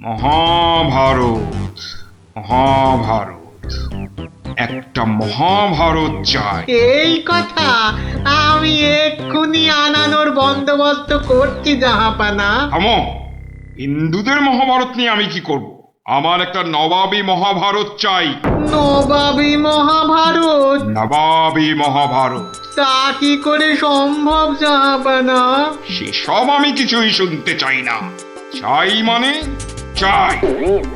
মহাভারত, মহাভারত, একটা মহাভারত চাই। এই কথা আমি এক্ষুনি আনানোর বন্দোবস্ত করছি জাহাপানা। থামো, হিন্দুদের মহাভারত নিয়ে আমি কি করব? আমার একটা নবাবী মহাভারত চাই। নবাবী মহাভারত? নবাবী মহাভারত। তা কি করে সম্ভব জাহাপানা? সেসব আমি কিছুই শুনতে চাই না। চাই মানে চাই,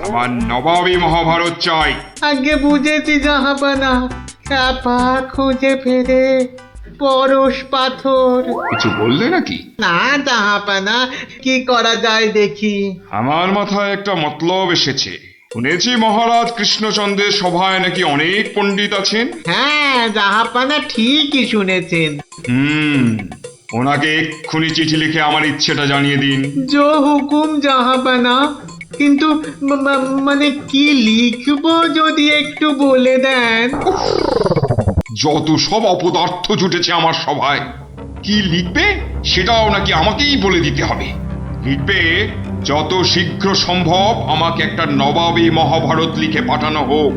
আমার নবাবী মহাভারত চাই। আগে বুঝেছি জাহাপানা, চাপা খুঁজে ফেরে পরশ পাথর। কিছু বললে নাকি? না জাহাপানা, কি করা যায় দেখি। আমার মাথায় একটা মতলব এসেছে। শুনেছি মহারাজ কৃষ্ণচন্দ্রের সভায় নাকি অনেক পণ্ডিত আছেন। হ্যাঁ জাহাপানা, ঠিকই শুনেছেন। ওনাকে এক্ষুনি চিঠি লিখে আমার ইচ্ছেটা জানিয়ে দিন। জো হুকুম জাহাপানা, কিন্তু মানে কি লিখবো যদি একটু বলে দেন। যত সব অপদার্থ জুটেছে আমার সভায়, কি লিখবে সেটাও নাকি আমাকেই বলে দিতে হবে। লিখবে, যত শীঘ্র সম্ভব আমাকে একটা নবাবী মহাভারত লিখে পাঠানো হোক।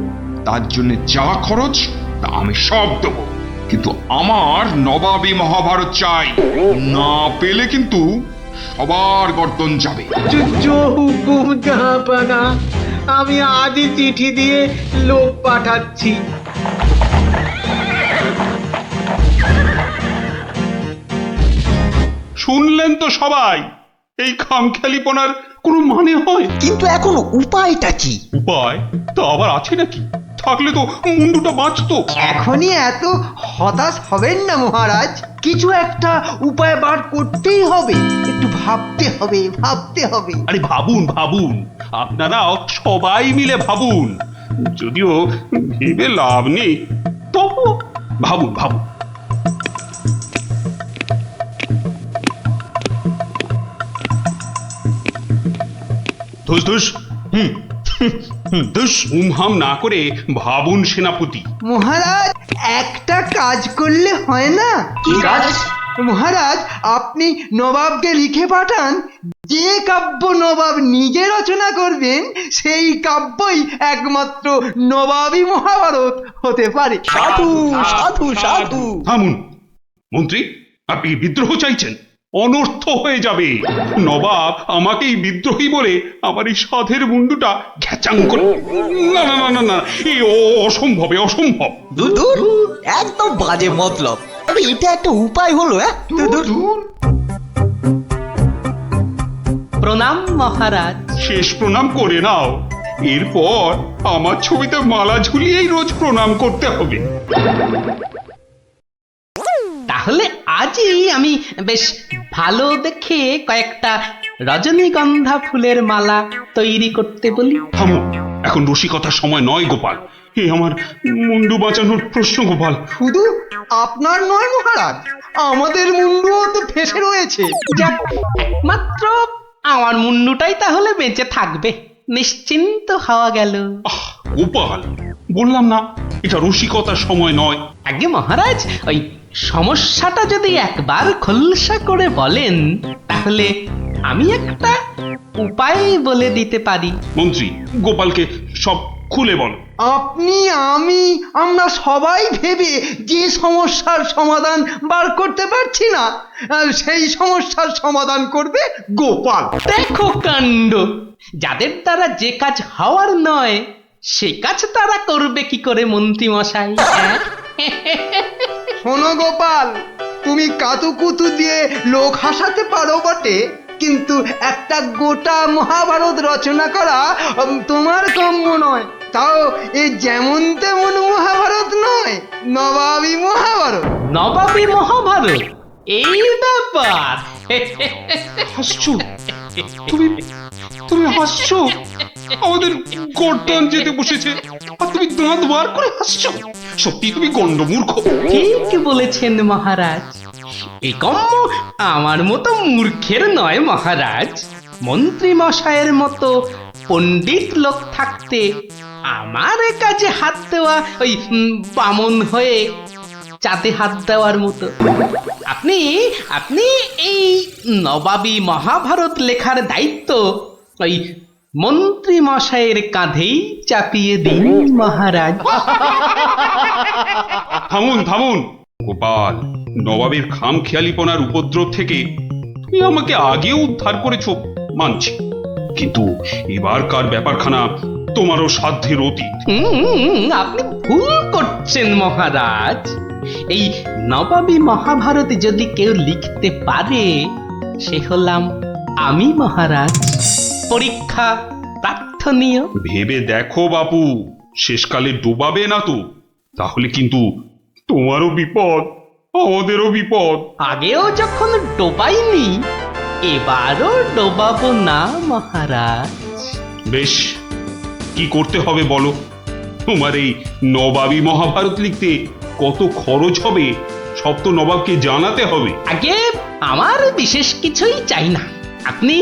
তার জন্য যা খরচ তা আমি সব দেবো, কিন্তু আমার নবাবী মহাভারত চাই। না পেলে কিন্তু সবার গর্দন যাবে। জো হুকুম জাহাপানা, আমি আজই চিঠি দিয়ে লোক পাঠাচ্ছি। শুনলেন তো সবাই, এই খামখেয়ালিপনার কোনো মানে হয়? কিন্তু এখন উপায়টা কি? উপায় তো আবার আছে নাকি? থাকলে তো মুন্ডুটা বাঁচতো। এখনই এত হতাশ হবেন না মহারাজ, কিছু একটা উপায় বার করতেই হবে। একটু ভাবতে হবে, ভাবতে হবে। আরে ভাবুন ভাবুন, আপনারাও সবাই মিলে ভাবুন। যদিও ভেবে লাভ নেই, তবু ভাবুন ভাবুন। ধুস ধুস, ধুস, উমহাম না করে ভাবুন সেনাপতি। মহারাজ, একটা কাজ করলে হয় না? কি কাজ? মহারাজ, আপনি নবাবকে লিখে পাঠান, যে কাব্য নবাব নিজে রচনা করবেন সেই কাব্যই একমাত্র নবাবী মহাভারত হতে পারে। সাধু সাধু সাধু। থামুন মন্ত্রী, আপনি কি বিদ্রোহ চাইছেন? অনর্থ হয়ে যাবে। নবাব আমাকেই বিদ্রোহী বলে আমার এই সাধের মুন্ডুটা ঘ্যাচাং করে। না না না না না, এই অসম্ভব, এ অসম্ভব। দূর দূর, একদম বাজে মতলব। আরে এটা একটা উপায় হলো? দূর দূর। প্রণাম মহারাজ। শেষ প্রণাম করে নাও, এরপর আমার ছবিতে মালা ঝুলিয়েই রোজ প্রণাম করতে হবে। তাহলে আজই আমি বেশ ভালো দেখে কয়েকটা রজনীগন্ধা ফুলের মালা তৈরি করতে বলি। থামো, এখন রসিকতার সময় নয় গোপাল। আমার মুন্ডু বাঁচানোর প্রশ্ন গোপাল। শুধু আপনার নয় মহারাজ, আমাদের মুন্ডুও তো ফেসে রয়েছে। যাক, একমাত্র আমার মুন্ডুটাই তাহলে বেঁচে থাকবে, নিশ্চিন্ত হওয়া গেল। গোপাল, বললাম না এটা রসিকতার সময় নয়। আগে মহারাজ, ওই সমস্যাটা যদি একবার খোলসা করে বলেন তাহলে আমি একটা উপায় বলে দিতে পারি। মন্ত্রী, গোপালকে সব খুলে বলো। আপনি, আমি, আমরা সবাই ভেবে যে সমস্যার সমাধান বার করতে পারছি না, সেই সমস্যার সমাধান করবে গোপাল। দেখো কাণ্ড, যাদের দ্বারা যে কাজ হওয়ার নয় সে কাজ তারা করবে কি করে মন্ত্রী মশাই? শোনো গোপাল, তুমি কাতুকুতু দিয়ে লোক হাসাতে পারো বটে, কিন্তু একটা গোটা মহাভারত রচনা করা তোমার কাম্য নয়। তাও এই যেমন তেমন মহাভারত নয়, নবাবী মহাভারত। নবাবী মহাভারত, এই ব্যাপার। হাসছো তুমি, তুমি হাসছো? আমাদের গর্দান যেতে বসেছে আর তুমি দাঁত বার করে হাসছো? সত্যি তুমি গন্ডমূর্খ। ঠিক বলেছেন মহারাজ, এই কম্ম আমার মতো মূর্খের নয় মহারাজ। মন্ত্রী মশাইয়ের মতো পণ্ডিত লোক থাকতে আমার এ কাজে হাত দেওয়া ওই বামন হয়ে চাঁদে হাত দেওয়ার মতো। আপনি আপনি এই নবাবী মহাভারত লেখার দায়িত্ব ওই মন্ত্রী মশাইয়ের কাঁধেই চাপিয়ে দিন মহারাজ। থামুন থামুন গোপাল, নবাবের খামখেয়ালিপনার উপদ্রব থেকে তুমি আমাকে আগেও উদ্ধার করেছো মানছি, কিন্তু এবারকার ব্যাপারখানা তোমারও সাধ্যের অতীত। আপনি ভুল করছেন মহারাজ। এই নবাবী মহাভারত যদি কেউ লিখতে পারে সে হলাম আমি মহারাজ। পরীক্ষা প্রার্থনীয়। ভেবে দেখো বাপু, শেষকালে ডোবাবে না তো, তাহলে কিন্তু তোমারও বিপদ আমাদেরও বিপদ। আগেও যখন ডোবাইনি এবারও ডোবাবো না মহারাজ। বেশ, কি করতে হবে বলো? তোমার এই নবাবী মহাভারত লিখতে কত খরচ হবে সব তো নবাবকে জানাতে হবে। আগে আমার বিশেষ কিছুই চাই না, আপনি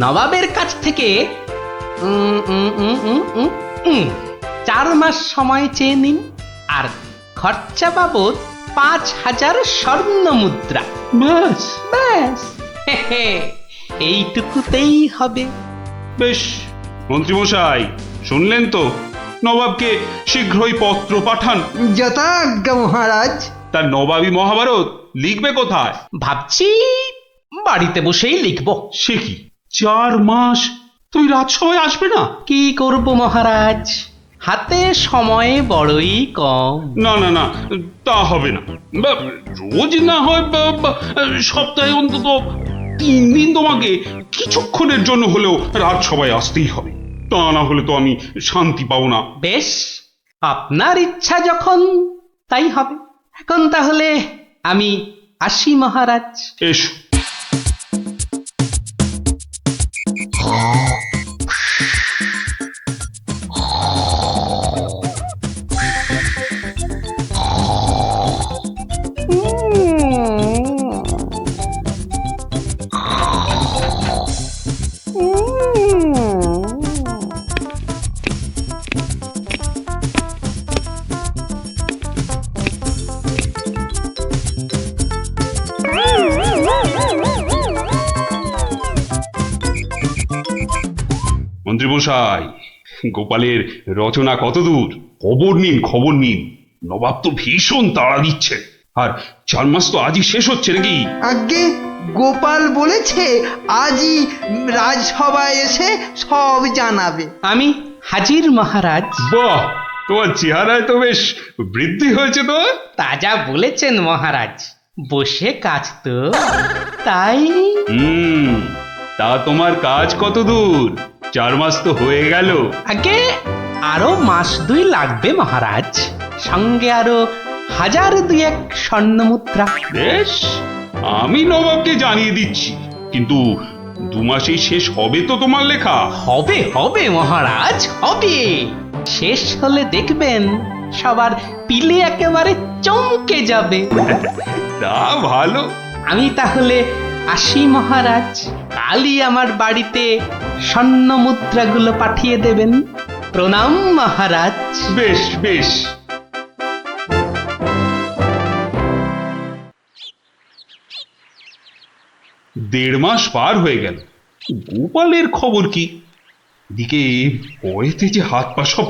নবাবের কাছ থেকে 4 মাস সময় চেয়ে নিন, আর খরচা বাবদ 5,000 স্বর্ণ মুদ্রা। ব্যাস ব্যাস, এইটুকুতেই হবে। বেশ, মন্ত্রীমশাই শুনলেন তো, নবাবকে শীঘ্রই পত্র পাঠান। যথাজ্ঞা মহারাজ। তার নবাবী মহাভারত লিখবে কোথায়? ভাবছি বাড়িতে বসেই লিখব। সে কি, 4 মাস তুই রাজসভায় আসবে না? কি করব মহারাজ, হাতে সময় বড়ই কম। না না না, তা হবে না। রোজ না হয় সপ্তাহে অন্তত 3 দিন তোমাকে কিছুক্ষণের জন্য হলেও রাজসভায় আসতেই হবে, তা না হলে তো আমি শান্তি পাবো না। বেশ, আপনার ইচ্ছা যখন তাই হবে। এখন তাহলে আমি আসি মহারাজ। এসো। মন্ত্রীমশাই, গোপালের রচনা কতদূর? খবর নিন, খবর নিন। নবাব তো ভীষণ তাড়া দিচ্ছে, আর 4 মাস তো আজই শেষ হচ্ছে নাকি? আজ্ঞে, গোপাল বলেছে আজই রাজসভায় এসে সব জানাবে। আমি হাজির মহারাজ। বাহ, তোমার চেহারায় তো বেশ বৃদ্ধি হয়েছে তো। তাজা বলেছেন মহারাজ, বসে কাজ তো তাই। তা তোমার কাজ কত দূর? 4 মাস তো হয়ে গেল। আগে আরো 1-2 মাস লাগবে মহারাজ, সঙ্গে আরো 1000-2 স্বর্ণ মুদ্রা। বেশ, আমি নবাবকে জানিয়ে দিচ্ছি, কিন্তু 2 মাসেই শেষ হবে তো তোমার লেখা? হবে হবে মহারাজ, হবে। শেষ হলে দেখবেন সবার পিলে একেবারে চমকে যাবে। তা ভালো। আমি তাহলে আসি মহারাজ, কালই আমার বাড়িতে স্বর্ণ মুদ্রাগুলো পাঠিয়ে দেবেন। প্রণাম মহারাজ। বেশ বেশ। দেড় মাস পার হয়ে গেল, গোপালের খবর কি? এদিকে ভয়েতে যে হাত পা সব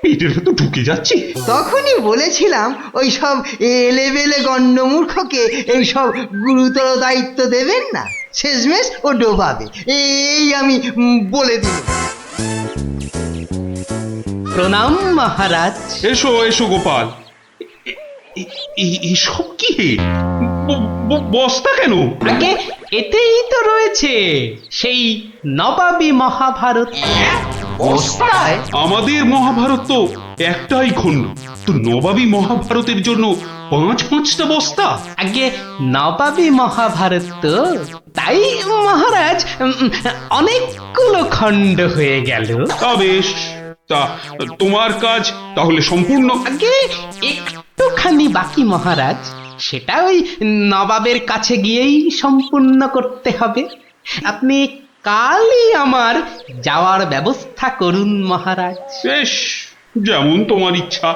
পেটের ভেতর ঢুকে যাচ্ছে। তখনই বলেছিলাম ওই সব এলেবেলে গণ্ডমূর্খকে এইসব গুরুতর দায়িত্ব দেবেন না, শেষমেশ ও ডোবাবে, এই আমি বলে দিই। প্রণাম মহারাজ। এসো এসো গোপাল, এসব কি? বস্তা কেন? আগে এতেই তো রয়েছে সেই নবাবী মহাভারত। বস্তায়? আমাদের মহাভারত তো একটাই খণ্ড, তো নবাবী মহাভারতের জন্য 5-5টা বস্তা? আগে নবাবী মহাভারত তো, তাই মহারাজ অনেকগুলো খণ্ড হয়ে গেল। তা বেশ, তা তোমার কাজ তাহলে সম্পূর্ণ? আগে একটুখানি বাকি মহারাজ, সেটা ওই নবাবের কাছে গিয়েই সম্পূর্ণ করতে হবে। আপনি কালই আমার যাওয়ার ব্যবস্থা করুন মহারাজ। বেশ, যেমন তোমার ইচ্ছা।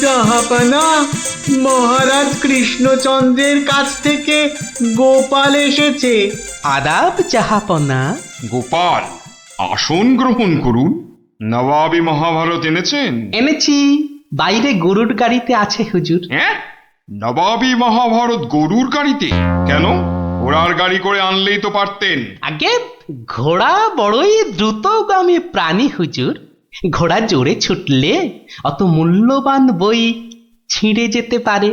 জাহাপানা, মহারাজ কৃষ্ণচন্দ্রের কাছ থেকে গোপাল এসেছে। আদাব জাহাপনা। গোপাল, আসন গ্রহণ করুন। নবাবী মহাভারত এনেছেন? এনেছি, বাইরে গরুর গাড়িতে আছে হুজুর। হ্যাঁ, নবাবী মহাভারত গরুর গাড়িতে? কেন, ঘোড়ার গাড়ি করে আনলেই তো পারতেন। আগে ঘোড়া বড়ই দ্রুতগামী প্রাণী হুজুর। ঘোড়া জোরে ছুটলে অত মূল্যবান বই ছিঁড়ে যেতে পারে,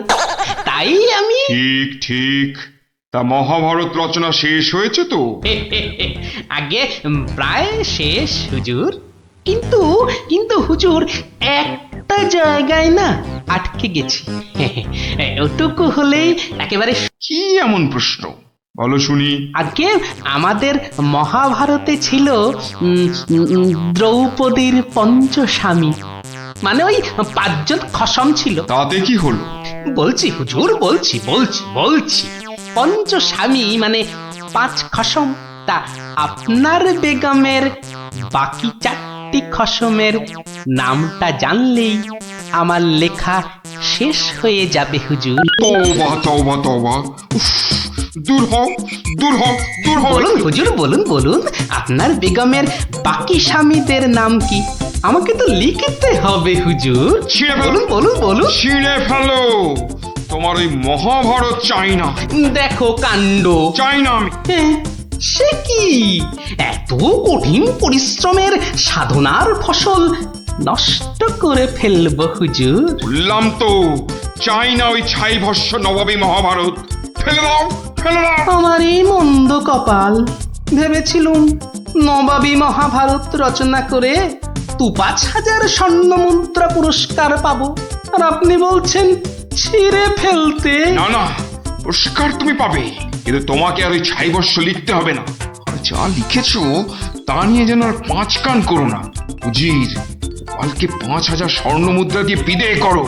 তাই আমি ঠিক ঠিক। তা মহাভারত রচনা শেষ হয়েছে তো? আগে প্রায় শেষ হুজুর, কিন্তু কিন্তু হুজুর একটা জায়গায় না আটকে গেছি। ওটুকু হলেই একেবারে কি এমন প্রশ্ন, বলো শুনি। আগে আমাদের মহাভারতে ছিল দ্রৌপদীর পঞ্চস্বামী, মানে ওই 5 জন খসম ছিল। তাতে কি হলো? বলছি হুজুর, বলছি বলছি বলছি পঞ্চস্বামী মানে 5 খসম। তা আপনার বেগমের বাকি 4টি খসমের নামটা জানলেই আমার লেখা শেষ হয়ে যাবে হুজুর। তওবা তওবা তওবা, উফ, দূর হও দূর হও দূর হও। বলুন হুজুর, বলুন বলুন, আপনার বেগমের বাকি স্বামীদের নাম কি? আমাকে তো লিখতে হবে হুজুর। ছিঁড়ে ফেলো। বলুন বলুন বলুন। ছিঁড়ে ফেলো, তোমার ওই মহাভারত চাই না, দেখো কাণ্ড। চাই না আমি। সে কি, এত কঠিন পরিশ্রমের সাধনার ফসল নষ্ট করে ফেলবো হুজুর? বললাম তো, চাই না ওই ছাই ভস্য নবাবী মহাভারত। ফেলে দাও ফেলে দাও। আমার এই মন্দ কপাল, ভেবেছিলুম নবাবী মহাভারত রচনা করে 2-5 হাজার স্বর্ণ মুদ্রা পুরস্কার পাবো, আর আপনি বলছেন ছিঁড়ে ফেলতে। না না, পুরস্কার তুমি পাবে, কিন্তু তোমাকে আর ওই ছাই ভস্য লিখতে হবে না। আর যা লিখেছো তা নিয়ে যেন আর 5 কান করো না। উজির, কালকে 5,000 স্বর্ণ মুদ্রা দিয়ে বিদেয় করো।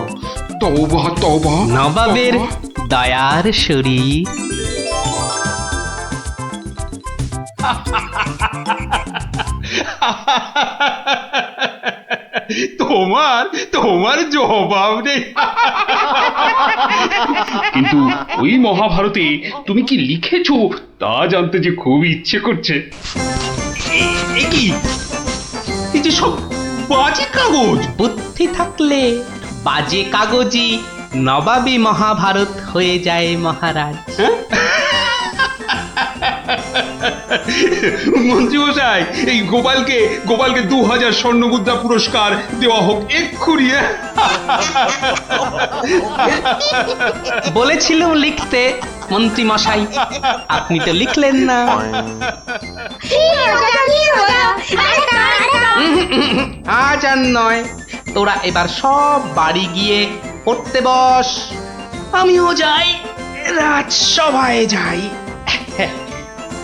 তওবা তওবা। নবাবের দয়ার শরীর। তোমার তোমার জবাব নেই। কিন্তু ওই মহাভারতে তুমি কি লিখেছো তা জানতে যে খুব ইচ্ছে করছে। এ কি, এই যে সব বাজে কাগজ। বুদ্ধি থাকলে বাজে কাগজই নবাবী মহাভারত হয়ে যায় মহারাজ। মন্ত্রী মশাই, এই গোপালকে 2000 স্বর্ণ মুদ্রা পুরস্কার দেওয়া হোক এক্ষুনি। বলেছিলাম লিখতে মন্ত্রী মশাই, আপনি তো লিখলেন না। আজ আর নয়, তোরা এবার সব বাড়ি গিয়ে পড়তে বস। আমিও যাই, রাজসভায় যাই,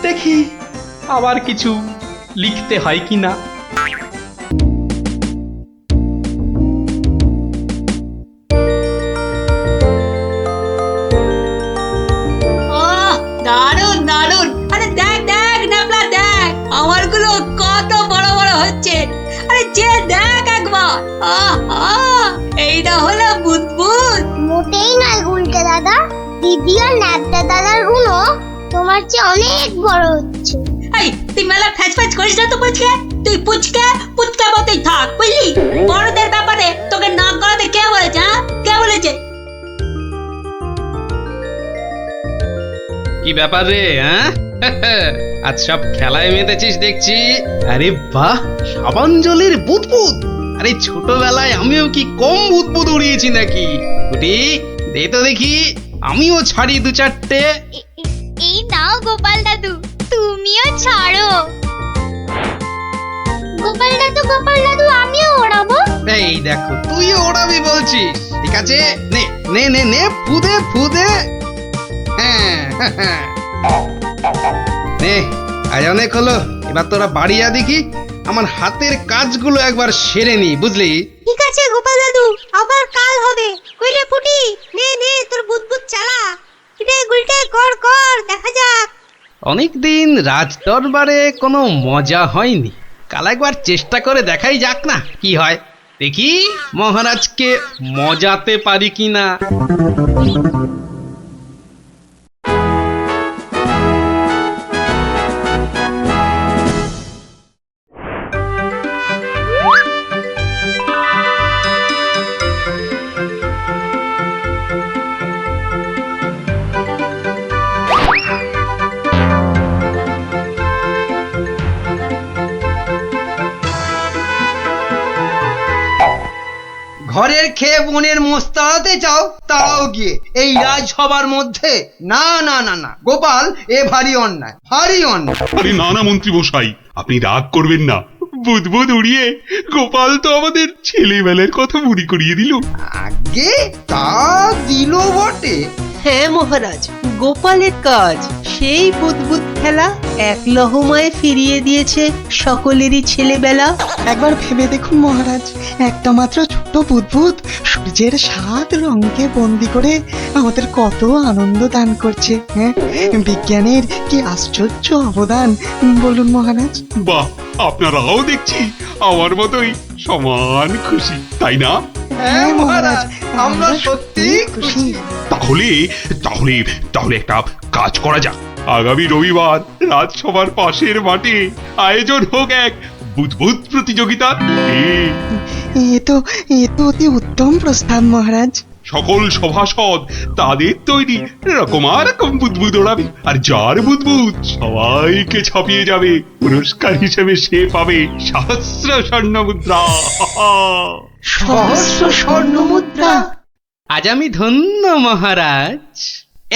দেখি আবার কিছু লিখতে হয় কিনা। দারুন দারুন। আরে দেখ দেখ নাবলা, দেখ আমারগুলো কত বড় বড় হচ্ছে। আরে যে দেখ একবার, এইটা হলো বুদবুদ। মোটেই নয় গুলটে দাদা, দিদি আর ন্যাপটা দাদার গুলো তোমার চেয়ে অনেক বড় হচ্ছে। এই তুই মেলা ফ্যাচ ফ্যাচ করিস না তো পুচকে। তুই পুচকে পুচকা মতোই থাক, বুঝলি? বড়দের ব্যাপারে তোকে নাক গলাতে কে বলেছে? হ্যাঁ, কে বলেছে? কি ব্যাপার রে? হ্যাঁ, আজ সব খেলায় মেতেছিস দেখছি। আরে বাহ, সাবাঞ্জলির বুদবুদ। আরে ছোটবেলায় আমিও কি কম বুদবুদ উড়িয়েছি নাকি? কুটি দে তো দেখি, আমিও ছাড়ি 2-4টে। এই নাও গোপাল দাদু, তুমিও ছাড়ো। গোপাল দাদু আমিও ওড়াবো। এই দেখো, তুইও ওড়াবি বলছিস? ঠিক আছে, নে নে নে নে, ফুদে ফুদে। হ্যাঁ, নে, আজ অনেক হলো, এবার তোরা বাড়ি যা দেখি, আমার হাতের কাজগুলো একবার সেরে নি, বুঝলি? ঠিক আছে গোপাল দাদু, আবার কাল হবে। কইলে ফুটি, নে নে তোর বুদবুদ চালা। কিরে গুলটে, কর কর, দেখা যাক। অনেকদিন রাজ দরবারে কোনো মজা হয়নি, কাল একবার চেষ্টা করে দেখাই যাক না কি হয়। দেখি মহারাজকে মজাতে পারি কিনা। ঘরের খেয়ে বনের মোষ তাড়াতে চাও, তারাও গিয়ে এই রাজসভার মধ্যে। না না না না গোপাল, এ ভারী অন্যায়, ভারী অন্যায়। আরে না না মন্ত্রী মশাই, আপনি রাগ করবেন না। বুদবুদ উড়িয়ে গোপাল তো আমাদের ছেলেবেলার কথা মনে করিয়ে দিল। আগে তা দিল বটে। হ্যাঁ মহারাজ, গোপালের কাজ সেই বুদবুদ খেলা এক লহমায় ফিরিয়ে দিয়েছে সকলেরই ছেলেবেলা। একবার ভেবে দেখুন মহারাজ, একটা মাত্র ছোট বুদবুদ সূর্যের 7 রঙকে বন্দি করে আমাদের কত আনন্দ দান করছে। হ্যাঁ, বিজ্ঞানের কি আশ্চর্য অবদান বলুন মহারাজ। বাহ, আপনারাও দেখছি আমার মতোই সমান খুশি, তাই না? হ্যাঁ মহারাজ, আমরা সত্যি খুশি। তাহলে তাহলে তাহলে একটা কাজ করা যাক। আগামী রবিবার রাজসভার পাশের মাঠে আয়োজন হোক এক বুদবুদ প্রতিযোগিতা। এ তো অতি উত্তম প্রস্তাব মহারাজ। সকল সভাসদ তাদের তৈরি রকমারকম বুদবুদ ওড়াবে, আর যার বুদবুদ সবাইকে ছাপিয়ে যাবে, পুরস্কার হিসেবে সে পাবে 1000 স্বর্ণ মুদ্রা। সহস্র স্বর্ণ মুদ্রা। আজ আমি ধন্য মহারাজ।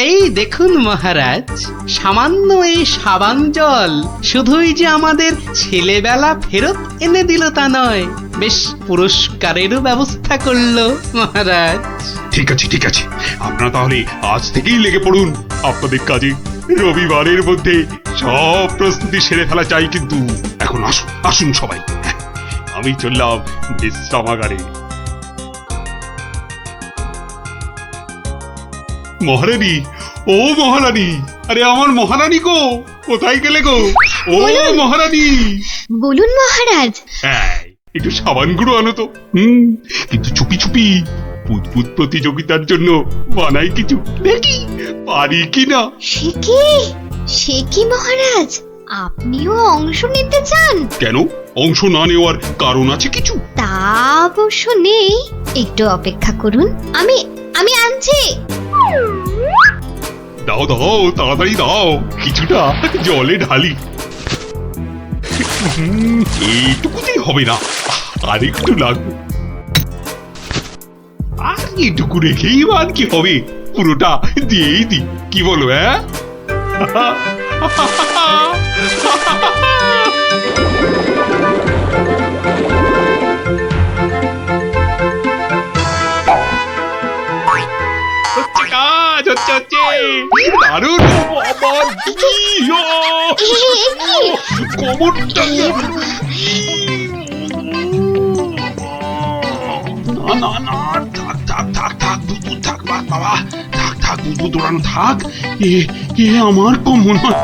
এই দেখুন মহারাজ, সামান্য এই সাবান জল শুধুই যে আমাদের ছেলেবেলা ফেরত এনে দিল তা নয়, বেশ পুরস্কারেরও ব্যবস্থা করলো মহারাজ। ঠিক আছে ঠিক আছে, আপনারা তাহলে আজ থেকেই লেগে পড়ুন আপনাদের কাজে। রবিবারের মধ্যে সব প্রস্তুতি সেরে ফেলা চাই, কিন্তু এখন আসুন আসুন সবাই, আমি চললাম বিশ্রামাগারে। মহারানী, ও মহারানী, আরে আমার মহারানী গো, কোথায় গেলে গো? ও মহারানী, বলুন মহারাজ। একটু সাবান গুঁড়ো আনো তো। কিন্তু চুপি চুপি, বুদবুদ প্রতিযোগিতার জন্য বানাই কিছু, দেখি পারি কিনা। সে কি মহারাজ, আপনিও অংশ নিতে চান? কেন, অংশ না নেওয়ার কারণ আছে কিছু? তা অবশ্য নেই, একটু অপেক্ষা করুন, আমি আনছি। দাও দাও, তাড়াতাড়ি দাও, কিছুটা জলে ঢালি। এইটুকুতেই হবে না, আর একটু লাগবে। আর এইটুকু রেখেই বা কি হবে, পুরোটা দিয়েই দি, কি বলো? হ্যাঁ, কাজ হচ্ছে হচ্ছে দারুণ। কোমরটা না না না, থাক থাক থাক থাক, বুদবুদ থাক বাবা, থাক থাক, বুদবুদ ওড়ানো থাক। এ আমার কম মনে হয়।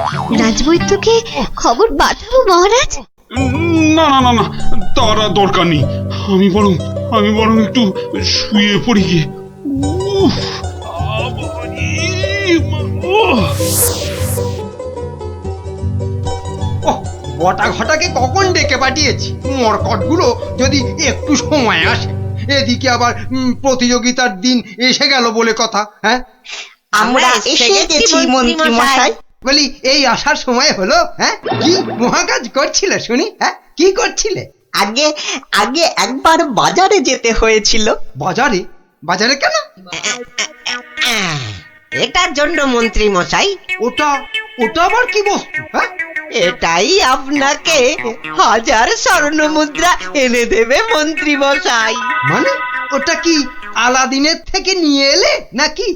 রাজবৈদ্যকে খবর পাঠাবো মহারাজ? না না না না, তার আর দরকার নেই। আমি বরং একটু শুয়ে পড়ি গিয়ে। বটা ঘটাকে কখন ডেকে পাঠিয়েছি, মরকটগুলো যদি একটু সময় আসে। এদিকে আবার প্রতিযোগিতার দিন এসে গেল বলে কথা। হ্যাঁ, আমরা এসে গেছি মন্ত্রী মশাই। বলি এই আসার সময় হলো? হ্যাঁ, কি মহাকাজ করছিলে শুনি? হ্যাঁ, কি করছিলে? আগে আগে একবার বাজারে যেতে হয়েছিল। বাজারে? বাজারে কেন? এটার জন্য মন্ত্রী মশাই। ওটা আবার কি বস্তু? হ্যাঁ, এটাই আপনাকে 1000 স্বর্ণ মুদ্রা এনে দেবে মন্ত্রী মশাই। মানে ওটা কি আলাদিনের থেকে নিয়ে এলে নাকি?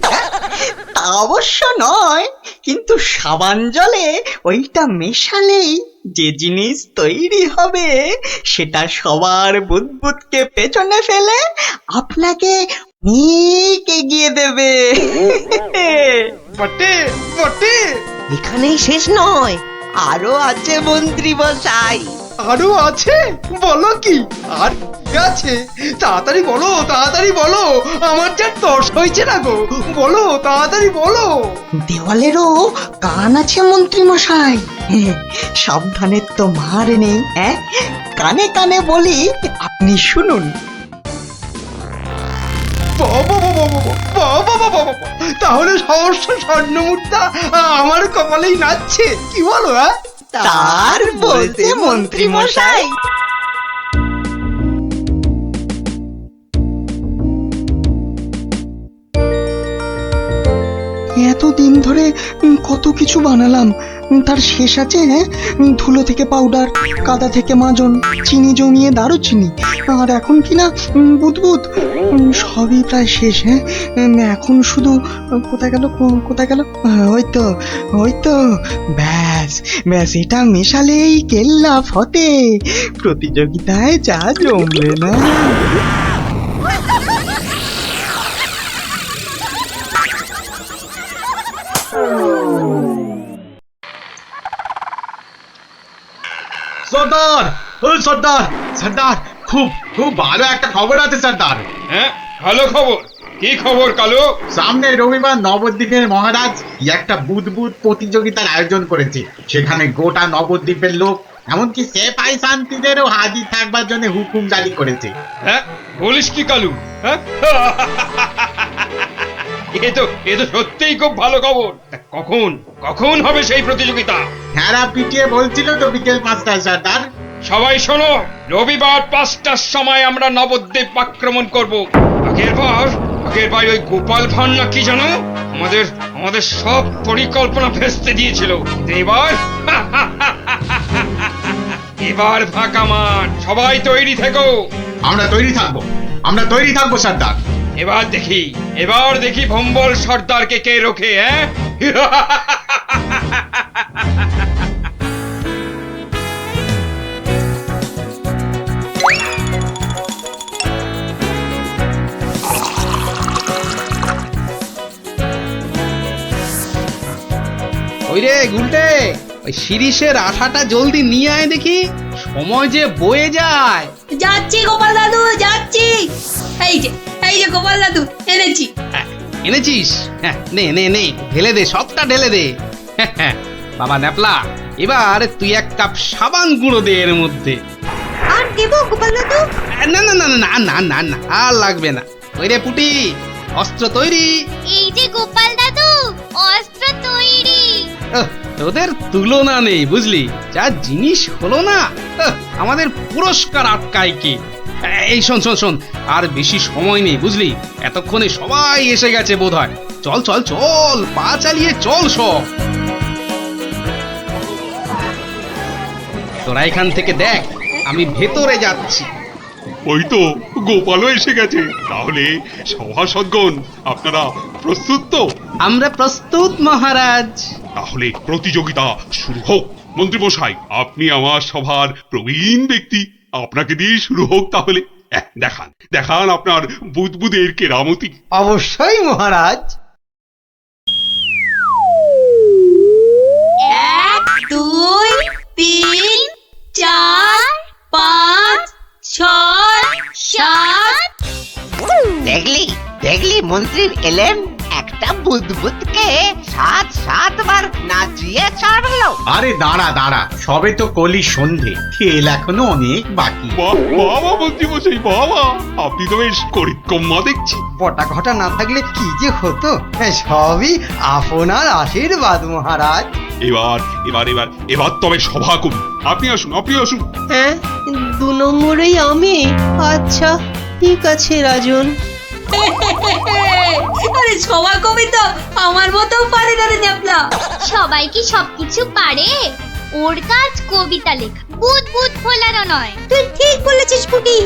তা অবশ্য নয়, কিন্তু সাবান জলে ওইটা মেশালেই যে জিনিস তৈরি হবে সেটা সবার বুদবুদকে পেছনে ফেলে আপনাকে অনেক এগিয়ে দেবে। বটে বটে। এখানেই শেষ নয়, আরো আছে মন্ত্রী মশাই। আরো আছে? বলো কি আর কি আছে? তাড়াতাড়ি বলো, তাড়াতাড়ি বলো, আমার যা তর্স হয়েছে না গো, বলো তাড়াতাড়ি বলো। দেওয়ালেরও কান আছে মন্ত্রী মশাই, সাবধানের তো মার নেই। কানে কানে বলি, আপনি শুনুন। তাহলে সহস্র স্বর্ণ মুদ্রা আমার কপালেই নাচছে, কি বলো? তার বলতে মন্ত্রী মশাই। এতদিন ধরে কত কিছু বানালাম, তার শেষ আছে? ধুলো থেকে পাউডার, কাদা থেকে মাজন, চিনি জমিয়ে দারুচিনি, আর এখন কিনা বুদবুদ। সবই প্রায় শেষ। এখন শুধু কোথায় গেল, কোথায় গেল? ওই তো ব্যাস ব্যাস, এটা মেশালেই কেল্লা ফতে। প্রতিযোগিতায় যা জমবে না। সর্দার, ও সর্দার, সর্দার, খুব খুব ভালো একটা খবর আছে সর্দার। হ্যাঁ, ভালো খবর। কি খবর কালু? সামনে রবিবার নবদ্বীপের মহারাজ একটা বুদবুদ প্রতিযোগিতার আয়োজন করেছে। সেখানে গোটা নবদ্বীপের লোক, এমনকি সেপাই শান্তিদেরও হাজির থাকবার জন্য হুকুম জারি করেছে। হ্যাঁ, বলিস কি কালু? হ্যাঁ, এ তো সত্যিই খুব ভালো খবর। তা কখন কখন হবে সেই প্রতিযোগিতা? হ্যাঁ, পিটিয়ে বলছিল তো বিকেল 5টায় সর্দার। সবাই শোনো, রবিবার 5টার সময় আমরা নবদ্বীপ আক্রমণ করব। আগেরবার ওই গোপাল ভাঁড় না কি জানো, আমাদের সব পরিকল্পনা ভেস্তে দিয়েছিল। এবার ফাঁকা মাঠ, সবাই তৈরি থেকো। আমরা তৈরি থাকবো সর্দার। এবার দেখি ভম্বল সর্দারকে কে রোখে। হ্যাঁ, ওই রে গুলটে, ওই শিরিষের আঠাটা জলদি নিয়ে আয় দেখি, সময় যে বয়ে যায়। যাচ্ছি গোপাল দাদু, যাচ্ছি। এই যে গোপাল দাদু, এনেছি। এনেছিস? হ্যাঁ, নে নে নে, ঢেলে দে, সবটা ঢেলে দে। বাবা ন্যাপলা, এবার তুই 1 কাপ সাবান গুঁড়ো দে এর মধ্যে। আর দেব গোপাল দাদু? না না না না না না না, আর লাগবে না। ওই রে পুটি, অস্ত্র তৈরি? এই যে গোপাল দাদু, অস্ত্র তৈরি। তোদের তুলনা নেই বুঝলি, যা জিনিস হলো না। আমাদের পুরস্কার আটকায় কি? এই শোন শোন শোন, আর বেশি সময় নেই বুঝলি, এতক্ষণে সবাই এসে গেছে বোধহয়। চল চল চল, পা চালিয়ে চল সব। তোরা এখান থেকে দেখ, আমি ভেতরে যাচ্ছি। ওই তো গোপালও এসে গেছে। তাহলে সভাসদগণ, আপনারা প্রস্তুত তো? আমরা প্রস্তুত মহারাজ। তাহলে প্রতিযোগিতা শুরু হোক। মন্ত্রী মশাই, আপনি আমার সভার প্রবীণ ব্যক্তি, আপনাকে দিয়ে শুরু হোক তাহলে। দেখান আপনার বুদবুদের কেরামতি। অবশ্যই মহারাজ। 1 2 3 4 5 6 7। দেখলি মন্ত্রী এলেন, একটা বুদবুদকে 7 বার নাচিয়ে ছাড়লো। আরে দাঁড়া, সবে তো কলি সন্ধে, খেল এখনো অনেক বাকি। বাবা মন্ত্রী মশাই, বাবা, আপনি তো বেশ করিতকম্মা দেখছি। বটা ঘটা না থাকলে কি যে হতো, সবই আপনার আশীর্বাদ মহারাজ। এবার তবে সভা করুন। আপনি আসুন। হ্যাঁ, 2 নম্বরেই আমি। আচ্ছা ঠিক আছে রাজন। আরে সবাই কবি তো আমার মতো পারে না রে ন্যাপলা। সবাই কি সবকিছু পারে? ওর কাজ কবিতা লেখা, বুদবুদ ফোলানো নয়। তুই ঠিক বলেছিস পুটি।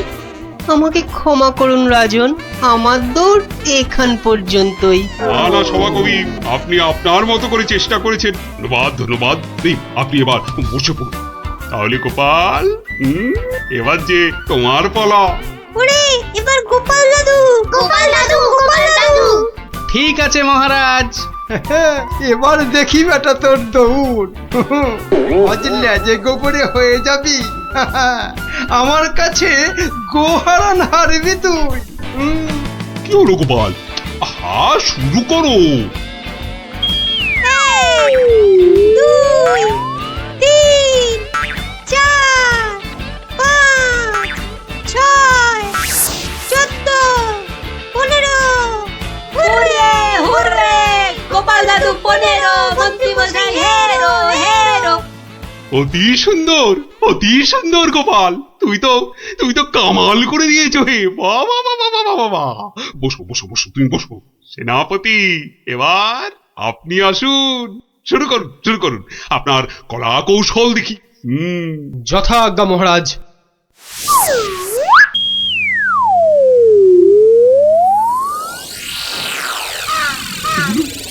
আমাকে ক্ষমা করুন রাজন, আমার দৌড় এখান পর্যন্তই। না সভাকবি, আপনি আপনার মতো করে চেষ্টা করেছেন। ধন্যবাদ। আপনি এবার বসে পড়ুন। তাহলে গোপাল, এবার যে তোমার পালা। ওরে, এবার গোপাল দাদু। ঠিক আছে মহারাজ। এবার দেখি বেটা তোর দৌড়। অজলে যে গোবরে হয়ে যাবি আমার কাছে গোহারান হারবি তুই। কি হলো গোপাল? আহা, শুরু করো। 2 3 4 5 6 14 15 হুররে হুররে গোপাল দাদু 15 মন্ত্রী মশাই হেরো হেরো। অতি সুন্দর গোপাল, তুই তো কামাল করে দিয়েছো হে। বাবা বাবা বাবা বাবা, বসো বসো বসো, তুমি বসো। সেনাপতি, এবার আপনি আসুন, শুরু করুন আপনার কলা কৌশল দেখি। যথা আজ্ঞা মহারাজ।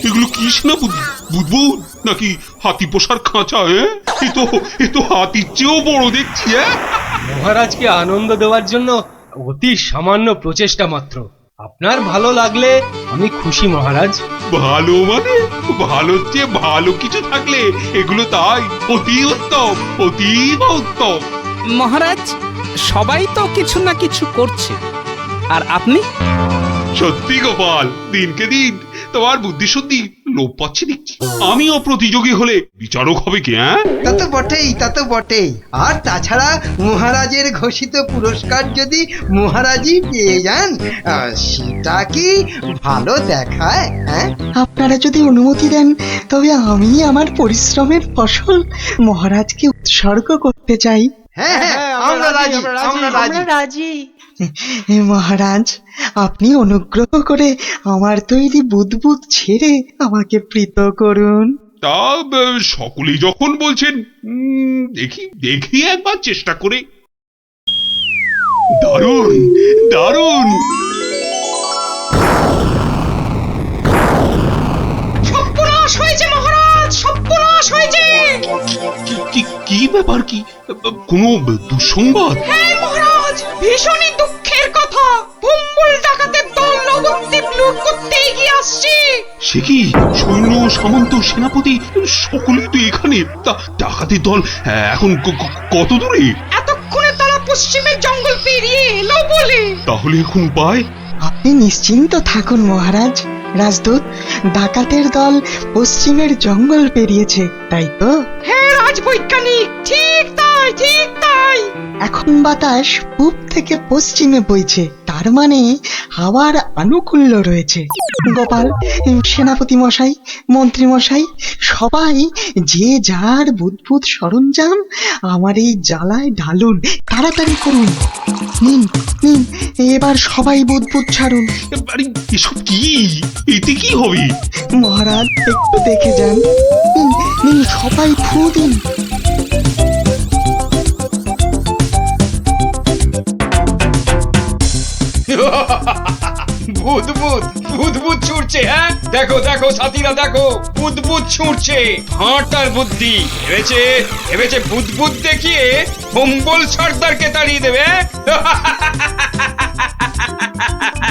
এগুলো কি সেনাপতি? বুদবুদ নাকি হাতি পোষার খাঁচা? এ তো হাতির চেয়েও বড় দেখছি। মহারাজকে আনন্দ দেওয়ার জন্য অতি সামান্য প্রচেষ্টা মাত্র। আপনার ভালো লাগলে আমি খুশি মহারাজ। ভালো মানে ভালোর চেয়ে ভালো কিছু থাকলে এগুলো তাই অতি উত্তম, অতীব উত্তম। মহারাজ, সবাই তো কিছু না কিছু করছে, আর আপনি? সত্যি গোপাল, দিনকে দিন তোমার বুদ্ধি সত্যি লোপ পাচ্ছে দেখছি। আমিও প্রতিযোগী হলে বিচারক হবে কি? তা তো বটেই। আর তাছাড়া মহারাজের ঘোষিত পুরস্কার যদি মহারাজই পেয়ে যান, সেটা কি ভালো দেখায়? হ্যাঁ, আপনারা যদি অনুমতি দেন তবে আমি আমার পরিশ্রমের ফসল মহারাজকে উৎসর্গ করতে চাই। হ্যাঁ, আমরা রাজি। মহারাজ, আপনি অনুগ্রহ করে আমার তৈরি বুদবুদ ছেড়ে আমাকে প্রীত করুন। তা সকলেই যখন বলছেন, দেখি একবার চেষ্টা করে। দারুণ। সর্বনাশ হয়েছে মহারাজ, সর্বনাশ হয়েছে। কি ব্যাপার? কি কোনো দুঃসংবাদ? হ্যাঁ মহারাজ, ভীষণই দুঃখের কথা। ভম্বল ডাকাতের দল নবদ্বীপ লুট করতে এগিয়ে আসছে। সে কি? সৈন্য, সামন্ত, সেনাপতি সকলেই তো এখানে। তা ডাকাতের দল এখন কত দূরে? এতক্ষণে তারা পশ্চিমের জঙ্গল পেরিয়ে এলো বলে। তাহলে এখন উপায়? আপনি নিশ্চিন্ত থাকুন মহারাজ। রাজদূত, ডাকাতের দল পশ্চিমের জঙ্গল পেরিয়েছে, তাই তো? হ্যাঁ রাজবৈজ্ঞানিক, ঠিক তাই। এখন বাতাস পূব থেকে পশ্চিমে বইছে, তার মানে হাওয়ার আনুকূল্য রয়েছে। গোপাল, সেনাপতি মশাই, মন্ত্রী মশাই, সবাই যে যার বুদবুদ সরঞ্জাম আমার এই জ্বালায় ঢালুন, তাড়াতাড়ি করুন। নিন, এবার সবাই বুদবুদ ছাড়ুন। আরে এসব কি? এতে কি হবে? মহারাজ, একটু দেখে যান। নিন, সবাই ফু দিন। বুদবুদ ছুটছে। হ্যাঁ, দেখো সাথীরা, দেখো বুদবুদ ছুটছে। হাঁটার বুদ্ধি ভেবেছে বুদবুদ দেখিয়ে ভম্বল সর্দারকে তাড়িয়ে দেবে।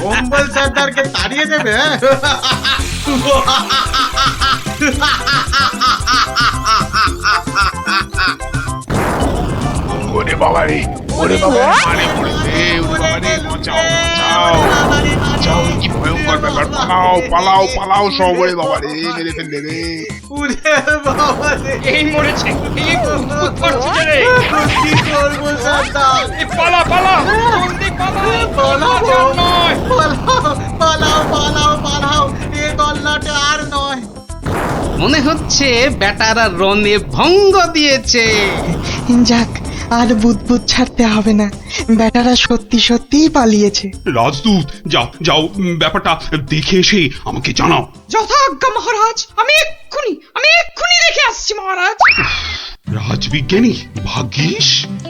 কম্বল সর্দারকে তাড়িয়ে দেবে? ওরে বাবা রে, মারে পড়েছে। ওরে বাবা রে, বাঁচাও, কি ভয়ঙ্কর ব্যাপার। পালাও সব। ওরে বাবা রে, মেরে ফেললে রে। এই মরেছে, এই বুদবুদ ধরছে রে। কি করবো সর্দার? পালা, জলদি পালাও, এ গল্লাটা আর নয়। মনে হচ্ছে বেটারা রনে ভঙ্গ দিয়েছে। যাক, আর বুদবুদ ছাড়তে হবে না, বেটারা সত্যিই পালিয়েছে। রাজদূত, যাও ব্যাপারটা দেখে এসে আমাকে জানাও। যথাজ্ঞা মহারাজ, আমি এক্ষুনি দেখে আসছি মহারাজ। রাজবিজ্ঞানী, ভাগ্যিস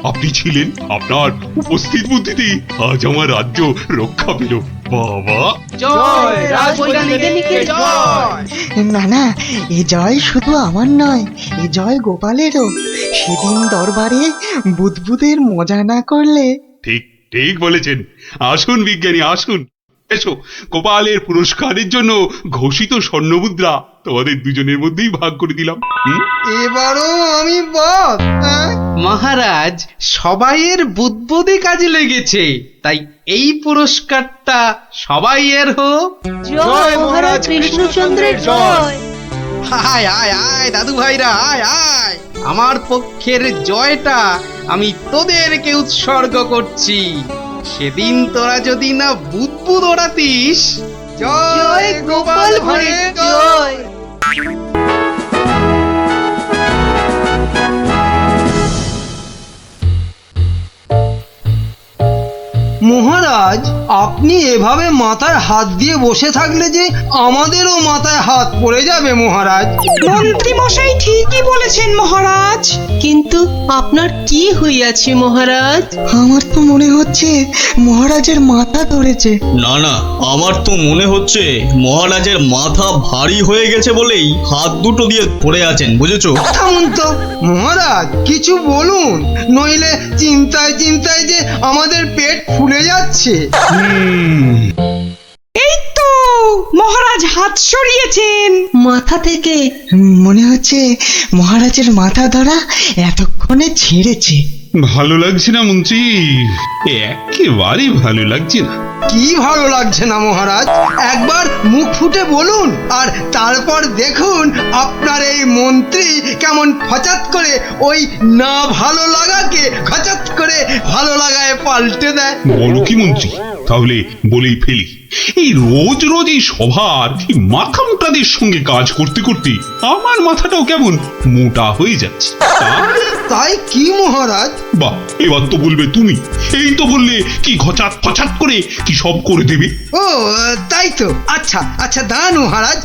আপনি ছিলেন। আপনার উপস্থিত বুদ্ধিতে আজ আমার রাজ্য রক্ষা পেল। বাবা, জয় রাজবৈজ্ঞানিককে জয়। না, এ জয় শুধু আমার নয়, এ জয় গোপালেরও। সেদিন দরবারে বুদবুদের মজা না করলে। ঠিক বলেছেন। আসুন বিজ্ঞানী, আসুন। এসো, গোপালের পুরস্কারের জন্য ঘোষিত স্বর্ণমুদ্রা তোমাদের দুজনের মধ্যেই ভাগ করে দিলাম। এবারও আমি বাদ। মহারাজ সবাইয়ের বুদ্বুদে কাজে লেগেছে, তাই এই পুরস্কারটা সবাইয়ের হোক। জয় মহারাজ কৃষ্ণচন্দ্রের জয়। আয় আয় আয় দাদু ভাইরা, আয় আয়, আমার পক্ষের জয়টা আমি তোদেরকে উৎসর্গ করছি। সেদিন তোরা যদি না বুদ্বুদ ওড়াতিস। জয় গোপাল ভাঁড়ের জয়। মহারাজ, আপনি এভাবে মাথায় হাত দিয়ে বসে থাকলে যে আমাদেরও মাথায় হাত পড়ে যাবে মহারাজ। মন্ত্রী মশাই ঠিকই বলেছেন মহারাজ। কিন্তু আপনার কি হইয়াছে মহারাজ? আমার তো মনে হচ্ছে মহারাজের মাথা ধরেছে। না না, আমার তো মনে হচ্ছে মহারাজের মাথা ভারী হয়ে গেছে বলেই হাত দুটো দিয়ে পড়ে আছেন, বুঝেছো? থামুন তো মহারাজ, কিছু বলুন, নইলে চিন্তায় চিন্তায় যে আমাদের পেট ফুলে যাচ্ছে। এই তো মহারাজ হাত সরিয়েছেন মাথা থেকে। মনে হচ্ছে মহারাজের মাথা ধরা এতক্ষণে ছেড়েছে। ভালো লাগছে না মন্ত্রী, একেবারে ভালো লাগছে না। কি ভালো লাগছে না মহারাজ? একবার মুখ ফুটে বলুন, আর তারপর দেখুন আপনার এই মন্ত্রী কেমন ফচাত করে ওই না ভালো লাগাকে খচাত করে ভালো লাগায় পাল্টে দেয়। বলো কি মন্ত্রী, তাহলে বলেই ফেলি। এই রোজ রোজ এই সভার এই মাথা মোটাদের সঙ্গে কাজ করতে করতে আমার মাথাটাও কেমন মোটা হয়ে যাচ্ছে। তাই কি মহারাজ? বাহ, এবার তো বলবে তুমি। এই তো বললে কি ঘচাত ফচাত করে কি সব করে দেবে। ও তাই তো। আচ্ছা আচ্ছা দাঁড়ান মহারাজ,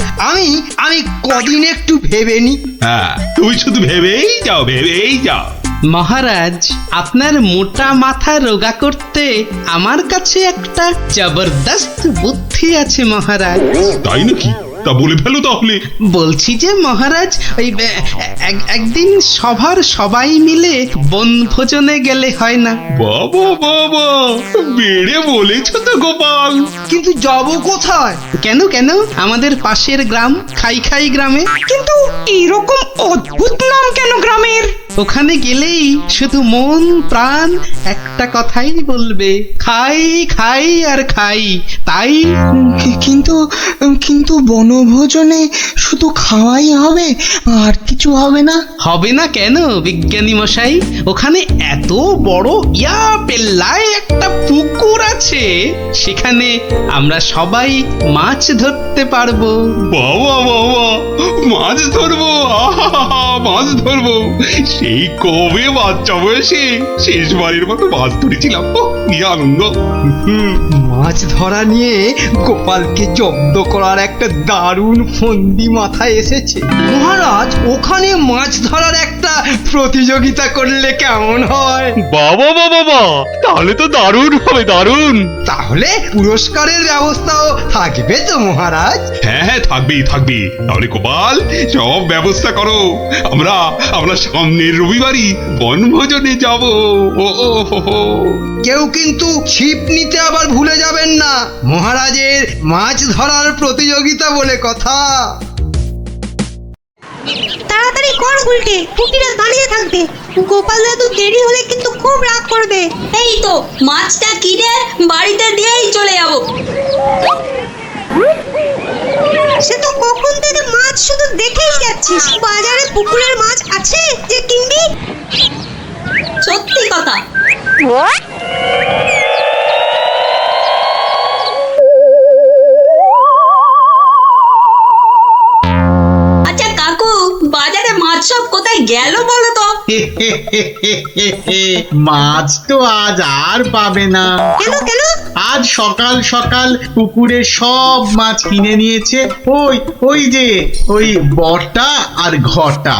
আমি কদিন একটু ভেবে নি। হ্যাঁ, তুমি শুধু ভেবেই যাও, ভেবেই যাও। মহারাজ, আপনার মোটা মাথা রোগা করতে আমার কাছে একটা জবরদস্ত বুদ্ধি আছে মহারাজ। তাই নাকি? তা বলে ফেলো তাহলে। বলছি যে মহারাজ, ওই একদিন সভার সবাই মিলে বনভোজনে গেলে হয় না? বাবা বাবা, বেড়ে বলেছ তো গোপাল। কিন্তু যাব কোথায়? কেন কেন, আমাদের পাশের গ্রাম খাই খাই গ্রামে। কিন্তু এরকম অদ্ভুত নাম কেন গ্রামের? ওখানে গেলেই শুধু মন প্রাণ একটা কথাই বলবে, খাই খাই আর খাই। তাই কিন্তু বনভোজনে শুধু খাওয়াই হবে, আর কিছু হবে না? হবে না কেন বিজ্ঞানী মশাই? ওখানে এত বড় পেল্লায় একটা পুকুর আছে, সেখানে আমরা সবাই মাছ ধরতে পারবো। বাবা বাবা, মাছ ধরবো, মাছ ধরবো। সেই কবে বাচ্চা বয়সে শেষবারের মতো মাছ ধরেছিলাম, কি আনন্দ। মাছ ধরা নিয়ে গোপালকে জব্দ করার একটা দারুণ ফন্দি মাথায় এসেছে। মহারাজ, ওখানে মাছ ধরার একটা প্রতিযোগিতা করলে কেমন হয়? বাবা বাবা বাবা, তাহলে তো দারুণ হবে, দারুণ। তাহলে পুরস্কারের ব্যবস্থাও থাকবে তো মহারাজ? হ্যাঁ হ্যাঁ, থাকবেই থাকবে। তাহলে গোপাল, সব ব্যবস্থা করো। আমরা সামনের রবিবারই বনভোজনে যাব। কেউ কিন্তু ছিপ নিতে আবার ভুলে যাবেন না, মহারাজের মাছ ধরার প্রতিযোগিতা বলে কথা। তাড়াতাড়ি কর গুলটে, পুটিরা দাঁড়িয়ে থাকবে। গোপাল দাদু দেরি হলে কিন্তু খুব রাগ করবে। এই তো মাছটা কিনে বাড়িতে দিয়েই চলে যাব। সে তো কখন থেকে মাছ শুধু দেখেই যাচ্ছিস। বাজারে পুকুরের মাছ আছে যে কিনবি? সত্যি কথা। আচ্ছা কাকু, বাজারে মাছ সব কোথায় গেল বলো তো? মাছ তো আজ আর পাবে না। কেন কেন? আজ সকাল সকাল পুকুরে সব মাছ কিনে নিয়েছে ওই যে ওই বটা আর ঘটা।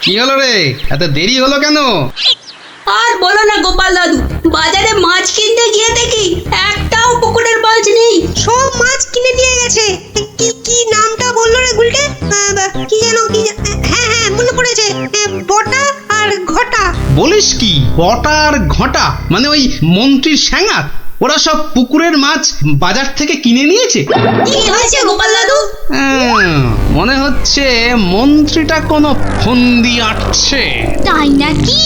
কি হলো রে, এত দেরি হলো কেন? আর বলো না গোপাল দাদু, বাজারে মাছ কিনতে গিয়ে দেখি একটাও পুকুরের মাছ নেই। সব মাছ কিনে নিয়ে গেছে। কি নামটা বললো রে গুলটে? কি যেন হ্যাঁ মনে পড়েছে, বটা আর ঘটা। বলিস কি, বটা আর ঘটা? মানে ওই মন্ত্রীর স্যাঙাত? ওরা সব পুকুরের মাছ বাজার থেকে কিনে নিয়েছে? কি হয়েছে গোপাল দাদু? মনে হচ্ছে মন্ত্রীটা কোনো ফন্দি আটছে। তাই নাকি?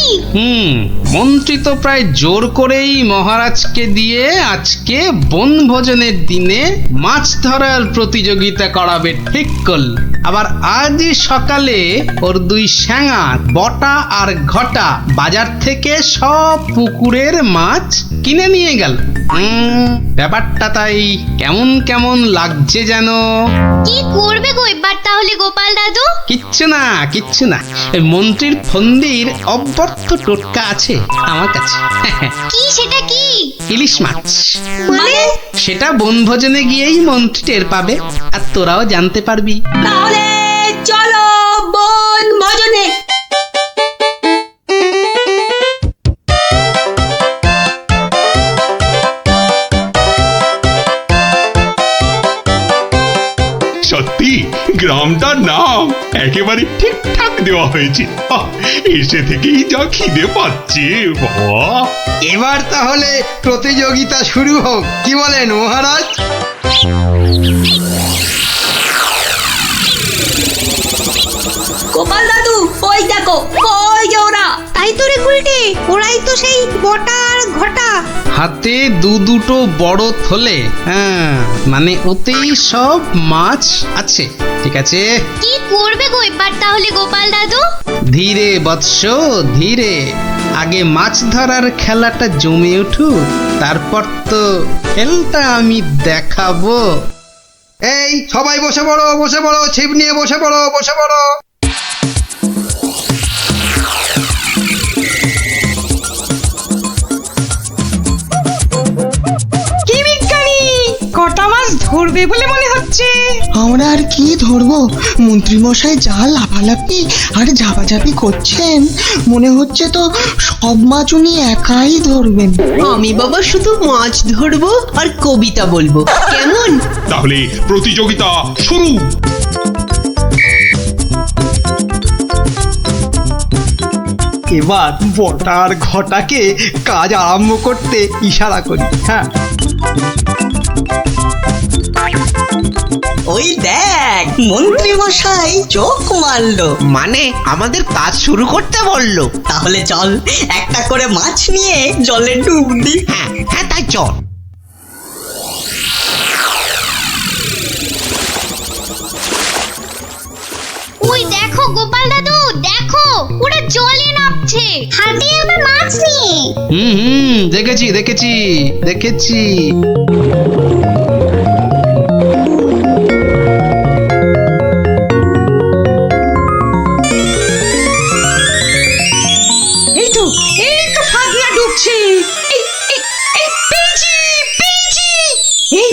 মন্ত্রী তো প্রায় জোর করেই মহারাজকে দিয়ে আজকে বনভোজনের দিনে মাছ ধরার প্রতিযোগিতা করাবে ঠিক করল। আবার আজই সকালে ওর দুই শ্যাঙা বটা আর ঘটা বাজার থেকে সব পুকুরের মাছ কিনে নিয়ে গেল। ব্যাপারটা তাই কেমন কেমন লাগছে যেন। কি করবে গো এবার তাহলে গোপাল দাদু? কিচ্ছু না এই মন্ত্রীর ফন্দির অব্যর্থ টোটকা আছে আমার কাছে। কি সেটা কি? ইলিশ মাছ। মানে? সেটা বনভোজনে গিয়েই মন্ত্রী টের পাবে আর তোরাও জানতে পারবি। তাহলে চলো বনভোজনে। সত্যি গ্রামটার নাম একেবারে ঠিকঠাক দেওয়া হয়েছে। এসে থেকেই যা খিদে পাচ্ছে বাবা। এবার তাহলে প্রতিযোগিতা শুরু হোক, কি বলেন মহারাজ? গোপাল দাদু ওই দেখো, ওই যে ওরা। তাই তো রে গুলটে, ওরাই তো সেই বটা আর ঘটা। হাতে দুটো বড় থলে, মানে ওতেই সব মাছ আছে। ঠিক আছে, কি করবে গো এবার তাহলে গোপাল দাদু? ধীরে বৎস ধীরে, আগে মাছ ধরার খেলাটা জমে উঠুক, তারপর তো খেলটা আমি দেখাবো। এই সবাই বসে পড়ো, ছিপ নিয়ে বসে পড়ো। কি বিজ্ঞানী, কটা মাছ ধরবে বলে মনে হচ্ছে? আমরা আর কি ধরবো, মন্ত্রীমশাই যা লাফালাফি আর ঝাপাঝাপি করছেন, মনে হচ্ছে তো সব মাছ উনি একাই ধরবেন। আমি বাবা শুধু মাছ ধরবো আর কবিতা বলবো, কেমন? তাহলে প্রতিযোগিতা শুরু। এবার বটা আর ঘটাকে কাজ আরম্ভ করতে ইশারা করি। হ্যাঁ, ওই দেখ মন্ত্রী মশাই চোখ মারলো, মানে আমাদের কাজ শুরু করতে বললো। তাহলে চল একটা করে মাছ নিয়ে জলে ডুব দি। হ্যাঁ তাই চল। ওই দেখো গোপাল দাদু, দেখো ওরা জলে নামছে, হাতে আবার মাছ নিয়ে। দেখেছি। এই তো ফাগলা ডুবছে।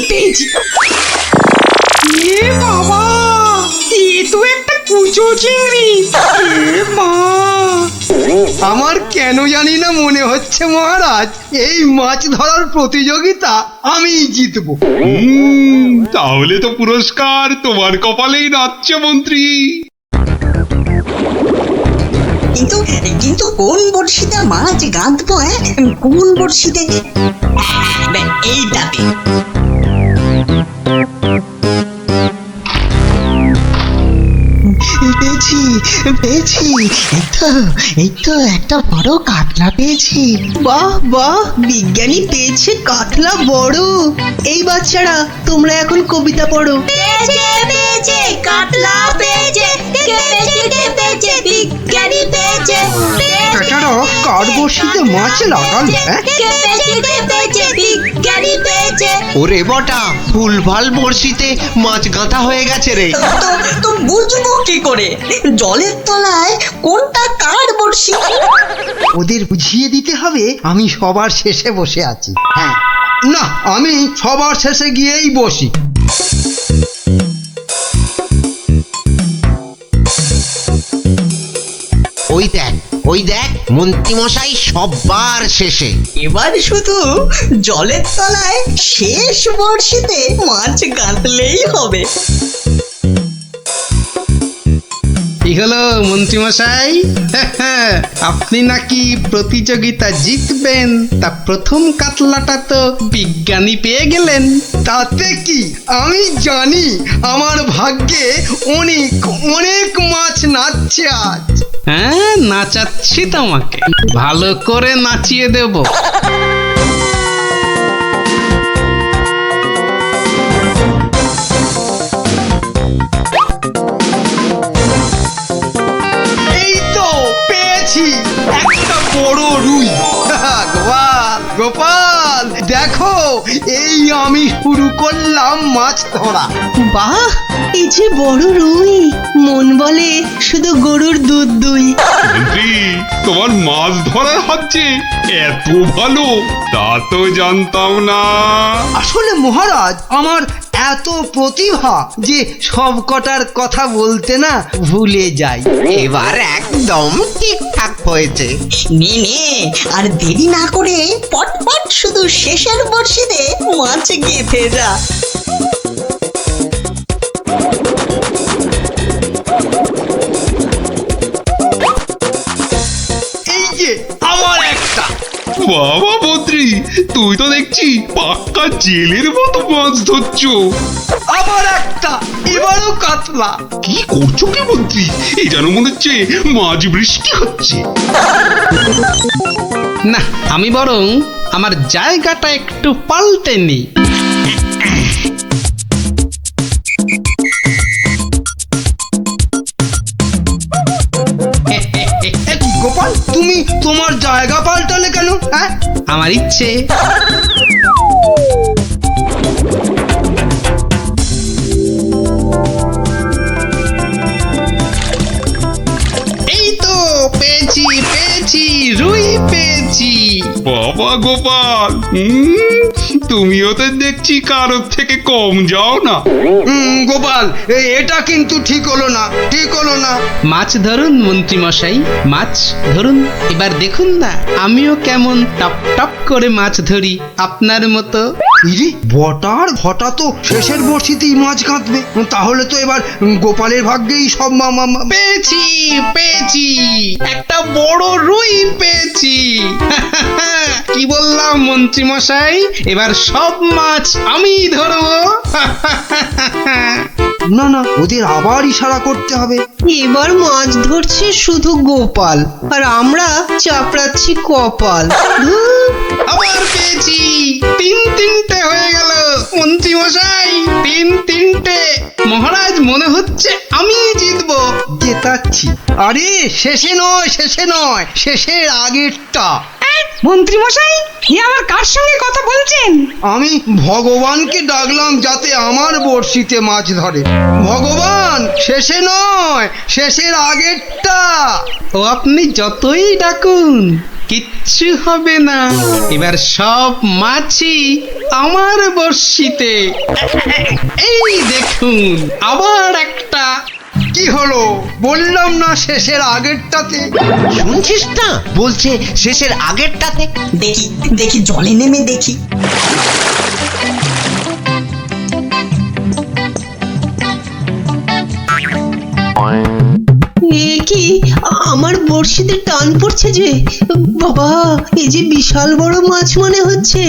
পেয়েছি। এ বাবা, এ তো একটা কুচো চিংড়ি। এ মা, আমার কেন জানি না মনে হচ্ছে মহারাজ এই মাছ ধরার প্রতিযোগিতা আমিই জিতবো। তাহলে তো পুরস্কার তোমার কপালেই নাচছে মন্ত্রী। কিন্তু কোন বড়শিতে মাছ গাঁথবো? কোন বড়শিতে? এইটাতে। পেয়েছি, এই তো একটা বড় কাতলা পেয়েছি। বাহ, বিজ্ঞানী পেয়েছে কাতলা বড়। এই বাচ্চারা তোমরা এখন কবিতা পড়ো। পেয়েছে কাতলা পেয়েছে, বিজ্ঞানী পেয়েছে। বেচারা কার বড়শিতে মাছ লাগালো? বিজ্ঞানী পেয়েছে। ওরে বটা, ভুলভাল বড়শিতে মাছ গাঁথা হয়ে গেছে রে। তো বুঝবো কি করে জলের তলায় কোনটা কার বড়শি? ওদের বুঝিয়ে দিতে হবে আমি সবার শেষে বসে আছি। হ্যাঁ, না, আমি সবার শেষে গিয়েই বসি। ওই দেখ মন্ত্রীমশাই সবার শেষে। এবার শুধু জলের তলায় শেষ বড়শিতে মাছ গাঁথলেই হবে। কি হলো মন্ত্রীমশাই? আপনি নাকি প্রতিযোগিতা জিতবেন, তা প্রথম কাতলাটা তো বিজ্ঞানী পেয়ে গেলেন। তাতে কি, আমি জানি আমার ভাগ্যে অনেক অনেক মাছ নাচছে আজ। হ্যাঁ, নাচাচ্ছি তোমাকে, ভালো করে নাচিয়ে দেব। এই তো পেয়েছি একটা বড় রুই। গোপাল গোপাল, দেখো এই আমি শুরু করলাম মাছ ধরা। বাহ, এই যে বড় রুই, মন বলে শুধু গরুর দুধ দুই। মন্ত্রী, তোমার মাছ ধরার হচ্ছে এত ভালো, তা তো জানতাম না। আসলে মহারাজ, আমার এত প্রতিভা যে সব কটার কথা বলতে না ভুলে যাই। এবার একদম ঠিকঠাক হয়েছে। নে নে, আর দেরি না করে পটপট শুধু শেষের বর্ষিতে মাছ গেঁথে যা। এই যে আবার একটা। বাবা মন্ত্রী, তুই তো দেখছি পাক্কা জেলের মতো মাছ ধরছো। আবার একটা, এবারও কাতলা। কি করছো কি মন্ত্রী? এই যেন মনে হচ্ছে মাছ বৃষ্টি হচ্ছে। না, আমি বরং আমার জায়গাটা একটু পাল্টে নিই। কি গোপাল, তুমি তোমার জায়গা পাল্টালে কেন? হ্যাঁ, আমার ইচ্ছে। এই তো পেয়েছি পেয়েছি, রুই পেয়েছি। বাবা গোপাল, তুমিও তো দেখছি কারোর থেকে কম যাও না। গোপাল, এটা কিন্তু ঠিক হলো না, ঠিক হলো না। মাছ ধরুন মন্ত্রী মশাই, মাছ ধরুন। এবার দেখুন না আমিও কেমন টপ টপ করে মাছ ধরি আপনার মতো। ইরে, বটার ঘটা তো শেষের বর্ষিতেই মাছ কাঁদবে। তাহলে তো এবার গোপালের ভাগ্যেই সব পেয়েছি পেয়েছি, একটা বড় রুই পেয়েছি। কি বললাম মন্ত্রী মশাই? এবার সব মাছ আমি ধরবো। না না, ওদের আবার ইশারা করতে হবে। এবার মাছ ধরছে শুধু গোপাল, আর আমরা চাপড়াচ্ছি কপাল। আবার পেয়েছি, তিনটে হয়ে গেল মন্ত্রী মশাই, তিনটে। মহারাজ, মনে হচ্ছে আমি জিতবো। জেতাচ্ছি। আরে শেষে নয়, শেষে নয়, শেষের আগেরটা। মন্ত্রী মশাই, এ আবার কার সঙ্গে কথা বলছেন? আমি ভগবানকে ডাকলাম যাতে আমার বড়শিতে মাছ ধরে। ভগবান, শেষে নয়, শেষের আগেরটা। ও আপনি যতই ডাকুন কিচ্ছু হবে না। এবার সব মাছই আমার বর্ষিতে। এই দেখুন, আবার একটা। কি হলো? বললাম না শেষের আগেরটাতে। শুনছিস না, বলছে শেষের আগেরটাতে। দেখি দেখি, জলে নেমে দেখি। এ কি, আমার বড়শিতে টান পড়ছে যে। বাবা, এই যে বিশাল বড় মাছ মনে হচ্ছে।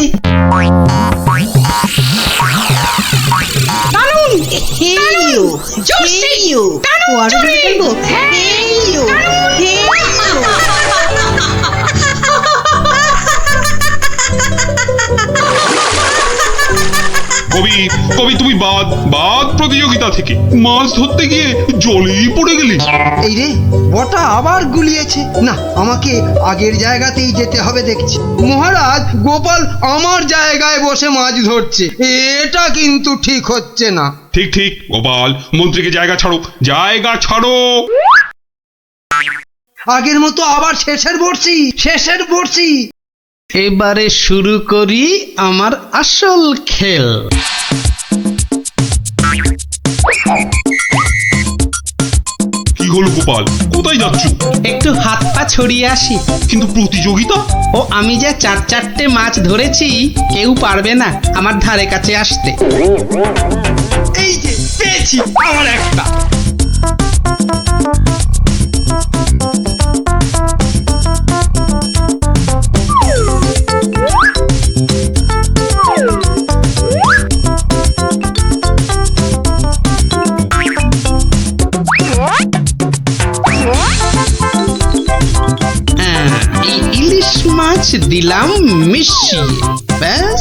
কবি কবি, তুমি বাদ প্রতিযোগিতা থেকে মাছ ধরতে গিয়ে জলেই পড়ে গেলি। এই রে, বটা আবার গুলিয়েছে। না, আমাকে আগের জায়গাতেই যেতে হবে দেখছি। মহারাজ, গোপাল আমার জায়গায় বসে মাছ ধরছে, এটা কিন্তু ঠিক হচ্ছে না। ঠিক ঠিক গোপাল, মন্ত্রীকে জায়গা ছাড়ো, জায়গা ছাড়ো। আগের মতো আবার শেষের বর্ষি, শেষের বর্ষি। এবারে শুরু করি আমার আসল খেল। কি হলো গোপাল, কোথায় যাচ্ছ? একটু হাত পা ছড়িয়ে আসি। কিন্তু প্রতিযোগিতা? ও আমি যা চারটে মাছ ধরেছি, কেউ পারবে না আমার ধারে কাছে আসতে। এই যে পেয়েছি, আমার একটা। দিলাম মিশিয়ে ব্যাস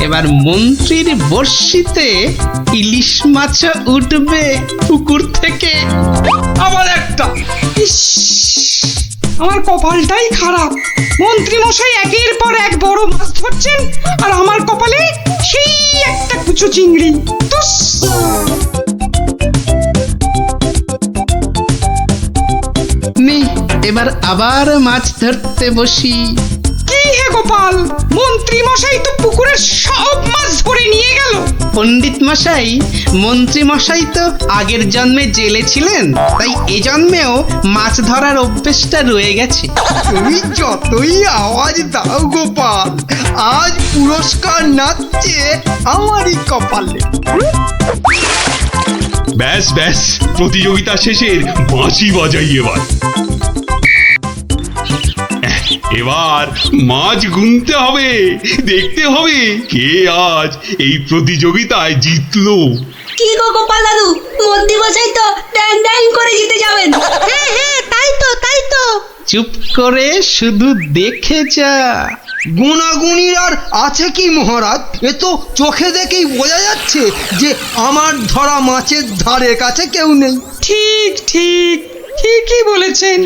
এবার মন্ত্রীর বর্ষিতে ইলিশ মাছ উঠবে পুকুর থেকে। আবার একটা। ইস, আমার কপালটাই খারাপ। মন্ত্রী মশাই একের পর এক বড় মাছ ধরছেন আর আমার কপালে সেই একটা কুচো চিংড়ি। তুস! নে এবার আবার মাছ ধরতে বসি। কি হে গোপাল, মন্ত্রী মশাই তো পুকুরের সব মাছ ধরে নিয়ে গেল। পণ্ডিত মশাই, মন্ত্রী মশাই তো আগের জন্মে জেলে ছিলেন, তাই এ জন্মেও মাছ ধরার অভ্যেসটা রয়ে গেছে। তুমি যতই আওয়াজ দাও গোপাল, আজ পুরস্কার নাচছে আমারই কপালে। ব্যাস ব্যাস, প্রতিযোগিতা শেষের বাঁশি বাজাই এবার। এবার মাছ গুনতে হবে, দেখতে হবে কে আজ এই প্রতিযোগিতায় জিতলো। কি গো গোপাল দাদু, মন্ত্রী মশাই তো ড্যাং ড্যাং করে জিতে যাবেন। হ্যাঁ হ্যাঁ, তাই তো তাই তো। চুপ করে শুধু দেখে যা। গুণাগুণির আর আছে কি মহারাজ? এ তো চোখে দেখেই বোঝা যাচ্ছে যে আমার ধরা মাছের ধারে কাছে কেউ নেই। ঠিক ঠিক, ঠিকই বলেছেন।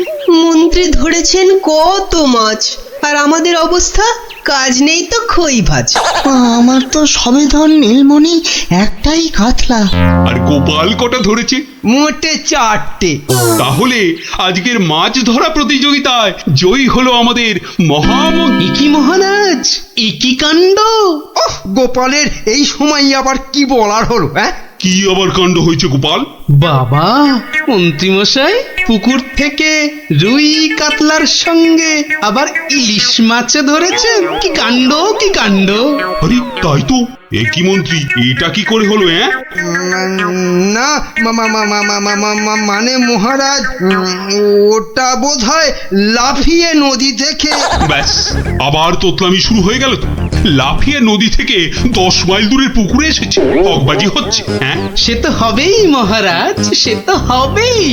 মন্ত্রী ধরেছেন কত মাছ, আর আমাদের অবস্থা কাজ নেই তো খই ভাজ। আমার তো সবে ধর নীলমণি একটাই কাতলা। আর গোপাল কটা ধরেছে? মোটে 4টে। তাহলে আজকের মাছ ধরা প্রতিযোগিতায় জয়ী হলো আমাদের মহামন্ত্রী। কি মহারাজ, একই কাণ্ড! ওহ, গোপালের এই সময় আবার কি বলার হলো? হ্যাঁ, কি আবার কাণ্ড হয়েছে গোপাল? বাবা, মন্ত্রী মশাই পুকুর থেকে রুই কাতলার সঙ্গে আবার ইলিশ মাছ ধরেছেন। কি কাণ্ড, কি কাণ্ড! আরে তাই তো, একই মন্ত্রী, এটা কি করে হলো? না মানে মহারাজ, ওটা বোধহয় লাফিয়ে নদী থেকে। ব্যাস, আবার তোতলামি শুরু হয়ে গেল তো। লাফিয়ে নদী থেকে 10 মাইল দূরের পুকুরে এসেছে, হকবাজি হচ্ছে। হ্যাঁ, সে তো হবেই মহারাজ, সে তো হবেই।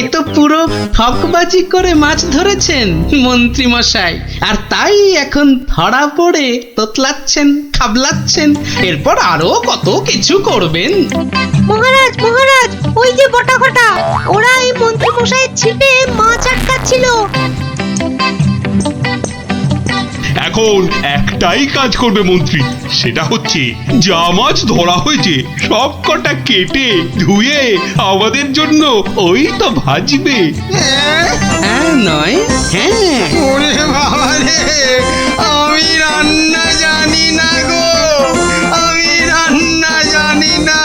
এ তো পুরো ঠকবাজি করে মাছ ধরেছেন মন্ত্রী মশাই, আর তাই এখন ধরা পড়ে তোতলাচ্ছেন, খাবলাচ্ছেন। এরপর আরো কত কিছু করবেন। মহারাজ মহারাজ, ওই যে বটা কটা, ওরা এই মন্ত্রী মশাইয়ের ছিপে মাছ আটকাচ্ছিল। এখন একটাই কাজ করবে মন্ত্রী, সেটা হচ্ছে যা মাছ ধরা হয়েছে সব কটা কেটে ধুয়ে আমাদের জন্য ওই তো ভাজবে। হ্যাঁ নয় হ্যাঁ। ওরে বাবা রে, আমি রান্না জানি না গো, আমি রান্না জানি না।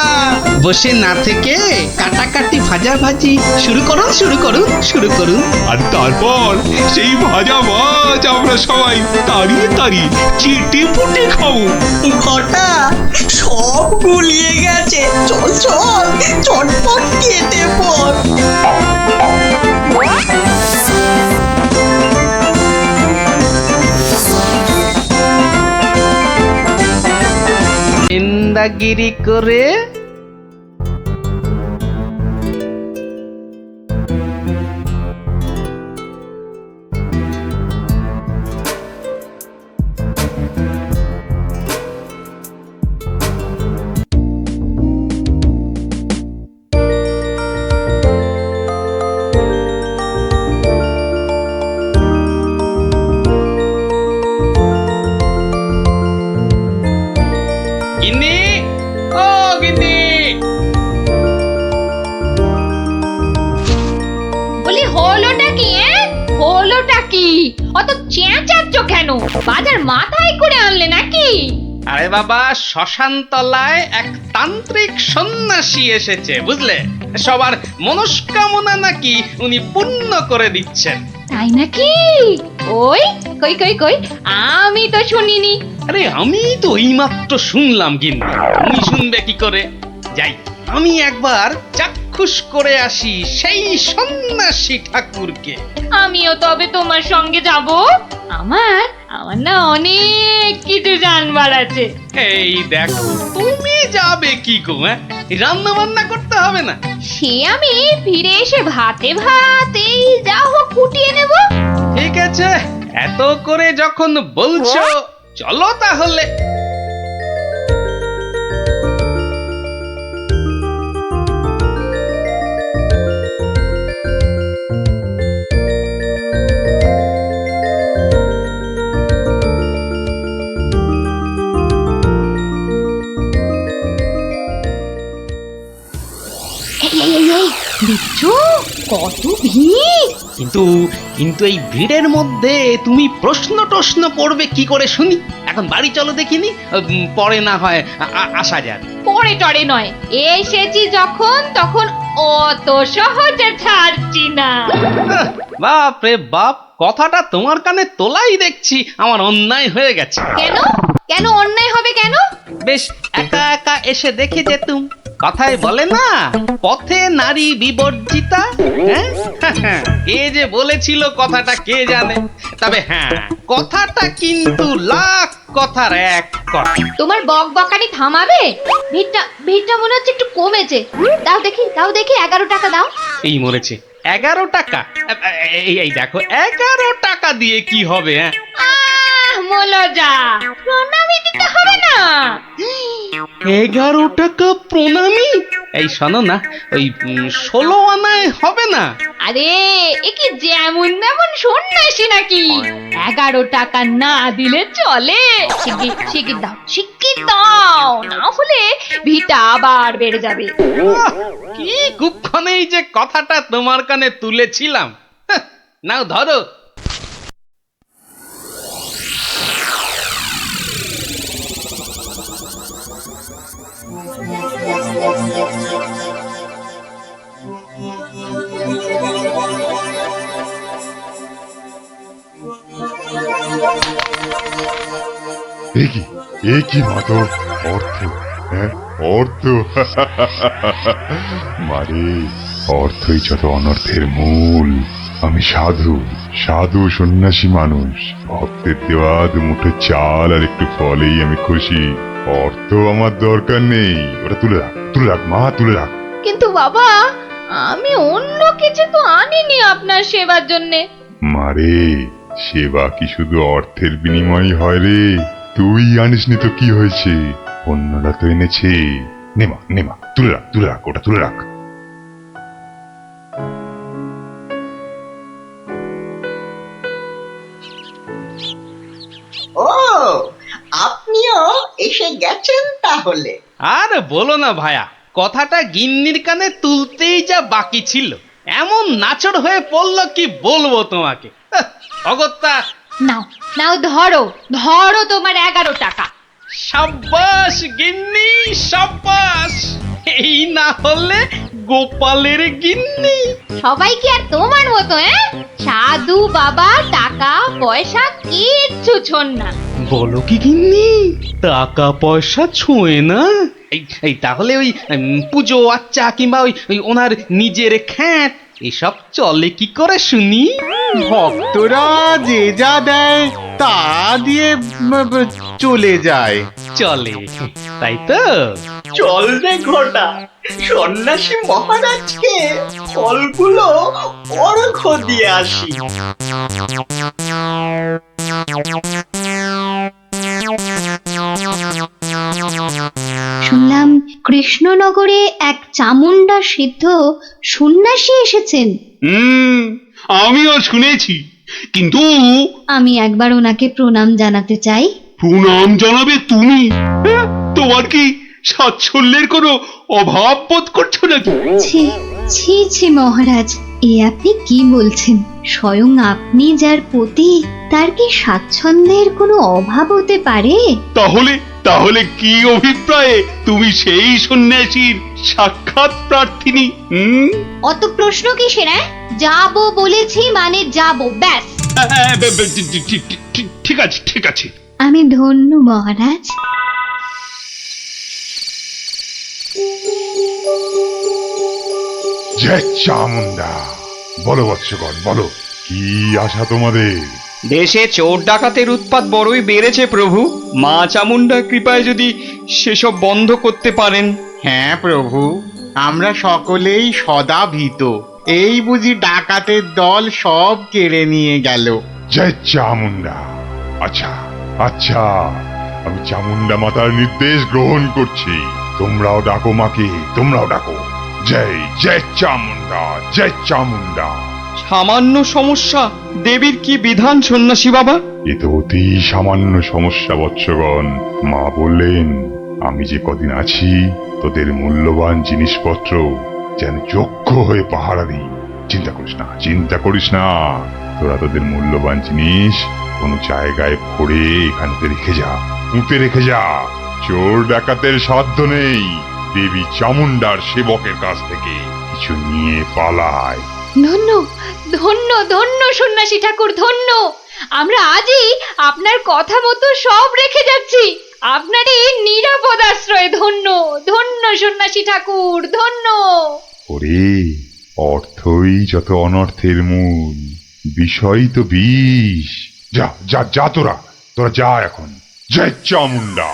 বসে না থেকে কাটাকাটি ভাজাভাজি শুরু করুন, শুরু করুন, শুরু করুন। আর তারপর সেই ভাজা মাছ আমরা সবাই তাড়িয়ে তাড়িয়ে চেটে পুটে খাবো। ঘটা সব গুলিয়ে গেছে। চল চল, চটপট কেটে পড়। ইন্দাগিরি করে গিন্নি, ও গিন্নি! বলি হলোটা কি? হলোটা কি? অত চেঁচাচ্ছ কেন? বাজার মাথায় করে আনলে নাকি? আরে বাবা, শ্মশান তলায় এক তান্ত্রিক সন্ন্যাসী এসেছে, বুঝলে? সবার মনস্কামনা নাকি উনি পূর্ণ করে দিচ্ছেন। তাই নাকি? ওই কই কই কই, আমি তো শুনিনি। আরে আমি তো এইমাত্র শুনলাম গিন্নি, তুমি শুনবে কি করে? যাই, আমি একবার চাক্ষুষ করে আসি সেই সন্ন্যাসী ঠাকুরকে। আমিও তবে তোমার সঙ্গে যাব। আমার আমার না অনেক কিছু জানবার আছে। এই দেখো, তুমি যাবে কি গো? রান্না বান্না করতে হবে না? সে আমি ফিরে এসে ভাতে ভাত এই যা হোক ফুটিয়ে নেব। ঠিক আছে, এত করে যখন বলছো চলো তাহলে। বিচ্ছু, কত ভিড়! কিন্তু কিন্তু এই ভিড়ের মধ্যে তুমি প্রশ্ন টশ্ন করবে কি করে শুনি? এখন বাড়ি চলো দেখিনি, পরে না হয় আসা যাক। পরে টরে নয়, এসেছি যখন তখন অত সহজে ছাড়ছি না। বাপ রে বাপ, কথাটা তোমার কানে তোলাই দেখছি আমার অন্যায় হয়ে গেছে। কেন কেন অন্যায় হবে কেন? বেশ একা একা এসে দেখে যেতুম। কথায় বলে না, পথে নারী বিবর্জিতা। হ্যাঁ, কে যে বলেছিল কথাটা কে জানে। তবে হ্যাঁ, কথাটা কিন্তু লাখ কথার এক কথা। তোমার বক বকানি থামাবে? ভিড়টা মনে হচ্ছে একটু কমেছে। দাও দেখি 11 টাকা দাও। এই মরেছে, 11 টাকা? এই দেখো, 11 টাকা দিয়ে কি হবে? মোলজা, প্রণামী দিতে হবে না? 11 টাকা প্রণামী? এই শোনো না, ওই 16 আনায় হবে না? আরে এ কি যেমন তেমন সন্ন্যাসী নাকি? 11 টাকা না দিলে চলে? শিগগির দাও, না হলে ভিটা আবার বেড়ে যাবে। কি কুক্ষণেই যে কথাটা তোমার কানে তুলেছিলাম। নাও ধরো। কি মাধব, অর্থ, হ্যাঁ অর্থ। মারে, অর্থই যত অনর্থের মূল। আমি সাধু সন্ন্যাসী মানুষ। ভক্তের দেওয়া দুমুঠো চাল আর একটু ফলেই আমি খুশি। অর্থ আমার দরকার নেই। ওটা তুলে রাখ মা, তুলে রাখ। কিন্তু বাবা, আমি অন্য কিছু তো আনিনি আপনার সেবার জন্যে। মারে, সেবা কি শুধু অর্থের বিনিময় হয় রে? তুই আনিসনি তো কি হয়েছে, অন্যরা তো এনেছে। নেমা তুলে রাখ, ওটা তুলে রাখ। ও, আপনিও এসে গেছেন তাহলে? আর বলো না ভায়া, কথাটা গিন্নির কানে তুলতেই যা বাকি ছিল, এমন নাচড় হয়ে পড়লো কি বলবো তোমাকে। অগত্যা, নাও ধরো তোমার 11 টাকা। সাব্বাস গিন্নি, সাব্বাস। এই না হলে গোপালের গিন্নি। সবাই কি আর তোমার মতো? সাধু বাবা টাকা পয়সা কিচ্ছু ছোন না। বলো কি গিন্নি, টাকা পয়সা ছোঁয় না? এই তাহলে ওই পুজো আচ্চা কিংবা ওই ওনার নিজের খ্যাট এসব চলে কি করে শুনি? ভক্তরা যে যা দেয় তা দিয়ে চলে যায়। চলে, তাই তো? চল রে ঘটা, সন্ন্যাসী মহারাজকে ফলগুলো অর্ঘ্য দিয়ে আসি। শুনলাম কৃষ্ণনগরে এক চামুন্ডা সিদ্ধ সন্ন্যাসী এসেছেন। আমিও শুনেছি, কিন্তু আমি একবার ওনাকে প্রণাম জানাতে চাই। প্রণাম জানাবে তুমি? তোমার কি সাচ্ছল্যের কোনো অভাব বোধ করছো নাকি? ছি মহারাজ, এ আপনি কি বলছেন? স্বয়ং আপনি যার পতি, তার কি স্বাচ্ছন্দ্যের কোনো অভাব হতে পারে? তাহলে কি অভিপ্রায়ে তুমি সেই সন্ন্যাসীর সাক্ষাৎ প্রার্থিনী? অত প্রশ্ন কিসের? যাবো বলেছি মানে যাবো, ব্যাস। ঠিক আছে। আমি ধন্য মহারাজ। জয় চামুন্ডা। বলো বৎসগণ, বলো কি আশা তোমাদের? দেশে চোর ডাকাতের উৎপাত বড়ই বেড়েছে প্রভু। মা চামুন্ডার কৃপায় যদি সেসব বন্ধ করতে পারেন। হ্যাঁ প্রভু, আমরা সকলেই সদা ভীত। এই বুঝি ডাকাতের দল সব কেড়ে নিয়ে গেল। জয় চামুন্ডা। আচ্ছা আচ্ছা, আমি চামুন্ডা মাতার নির্দেশ গ্রহণ করছি। তোমরাও ডাকো মাকে, তোমরাও ডাকো। জয় জয় চামুন্ডা, জয় চামুন্ডা। সামান্য সমস্যা, দেবীর কি বিধান সন্ন্যাসী বাবা? এ তো অতি সামান্য সমস্যা বৎসগণ। মা বললেন আমি যে কদিন আছি তোদের মূল্যবান জিনিসপত্র যেন যোগ্য হয়ে পাহারা দিই। চিন্তা করিস না, চিন্তা করিস না। তোরা তোদের মূল্যবান জিনিস কোনো জায়গায় ভরে এখানে রেখে যা, পুঁতে রেখে যা। চোর ডাকাতের সাধ্য নেই দেবী চামুন্ডার সেবকের কাছ থেকে কিছু নিয়ে পালায়। ধন্য ধন্য ধন্য সন্ন্যাসী ঠাকুর, ধন্য। আমরা আজই আপনার কথা মতো সব রেখে যাচ্ছি। আপনারই নিরাপদ আশ্রয়। ধন্য ধন্য সন্ন্যাসী ঠাকুর, ধন্য। ওরে, অর্থই যত অনর্থের মূল, বিষয় তো বিষ। যা যা যা, তোরা যা এখন। জয় চামুন্ডা।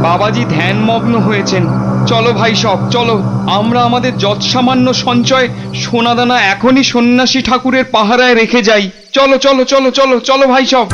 বাবাজি ধ্যানমগ্ন হয়েছেন। চলো ভাই সব, চলো। আমরা আমাদের যৎসামান্য সঞ্চয় সোনাদানা এখনই সন্ন্যাসী ঠাকুরের পাহারায় রেখে যাই। চলো চলো চলো চলো চলো ভাই সব।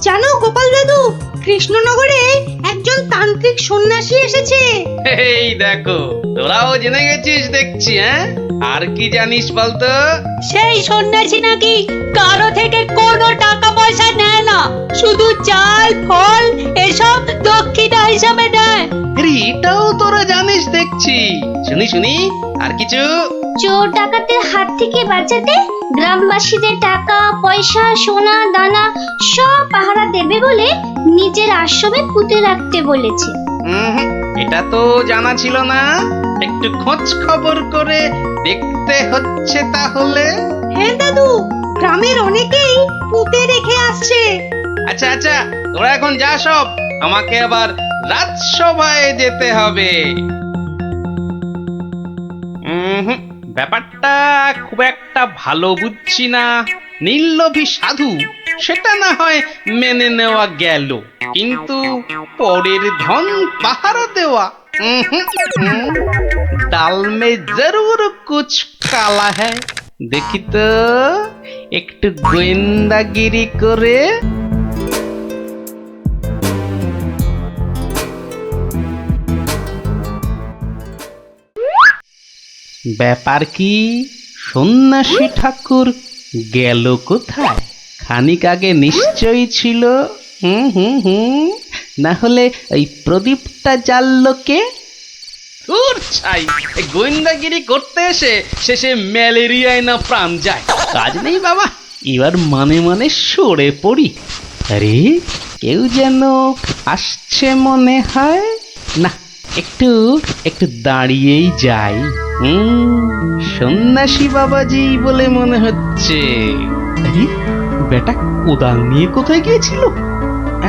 জানো গোপাল দাদু, কৃষ্ণনগরে একজন তান্ত্রিক সন্ন্যাসী এসেছে। এই দেখো, তোরাও জেনে গেছিস দেখছি। হ্যাঁ, আর কি জানিস বলতো? সেই সন্ন্যাসী নাকি কারো থেকে কোনো টাকা পয়সা নেয় না, শুধু চাল ফল এসব দক্ষিণা হিসাবে নেয়। এটাও তোরা জানিস দেখছি। শুনি শুনি, আর কিছু? চোর ডাকাতের হাত থেকে বাঁচাতে গ্রামবাসীদের টাকা পয়সা সোনা দানা সব পাহারা দেবে বলে নিজের আশ্রমে পুঁতে রাখতে বলেছে। এটা তো জানা ছিল না। একটু খোঁজ খবর করে দেখতে হচ্ছে তাহলে। হ্যাঁ দাদু, গ্রামের অনেকেই পুঁতে রেখে আসছে। আচ্ছা আচ্ছা, তোরা এখন যা সব। আমাকে আবার রাজসভায় যেতে হবে। ব্যাপারটা খুব একটা ভালো বুঝছি না। নীললোভী সাধু সেটা না হয় মেনে নেওয়া গেল, কিন্তু পরের ধন পাহারা দেওয়া, ডাল মে জরুর কুছ কালা হ্যায়। দেখি তো একটু গোয়েন্দাগিরি করে। ব্যাপার কি? সন্ন্যাসী ঠাকুর গেল কোথায়? খানিক আগে নিশ্চয়ই ছিল। না হলে ওই প্রদীপটা জ্বাললো কে? ছাই, গোয়েন্দাগিরি করতে এসে শেষে ম্যালেরিয়ায় না প্রাণ যায়। কাজ নেই বাবা, এবার মানে মানে সরে পড়ি। আরে, কেউ যেন আসছে মনে হয়। না, একটু একটু দাঁড়িয়েই যাই। সন্ন্যাসী বাবাজি বলে মনে হচ্ছে। আরে, বেটা কোদাল নিয়ে কোথায় গিয়েছিল?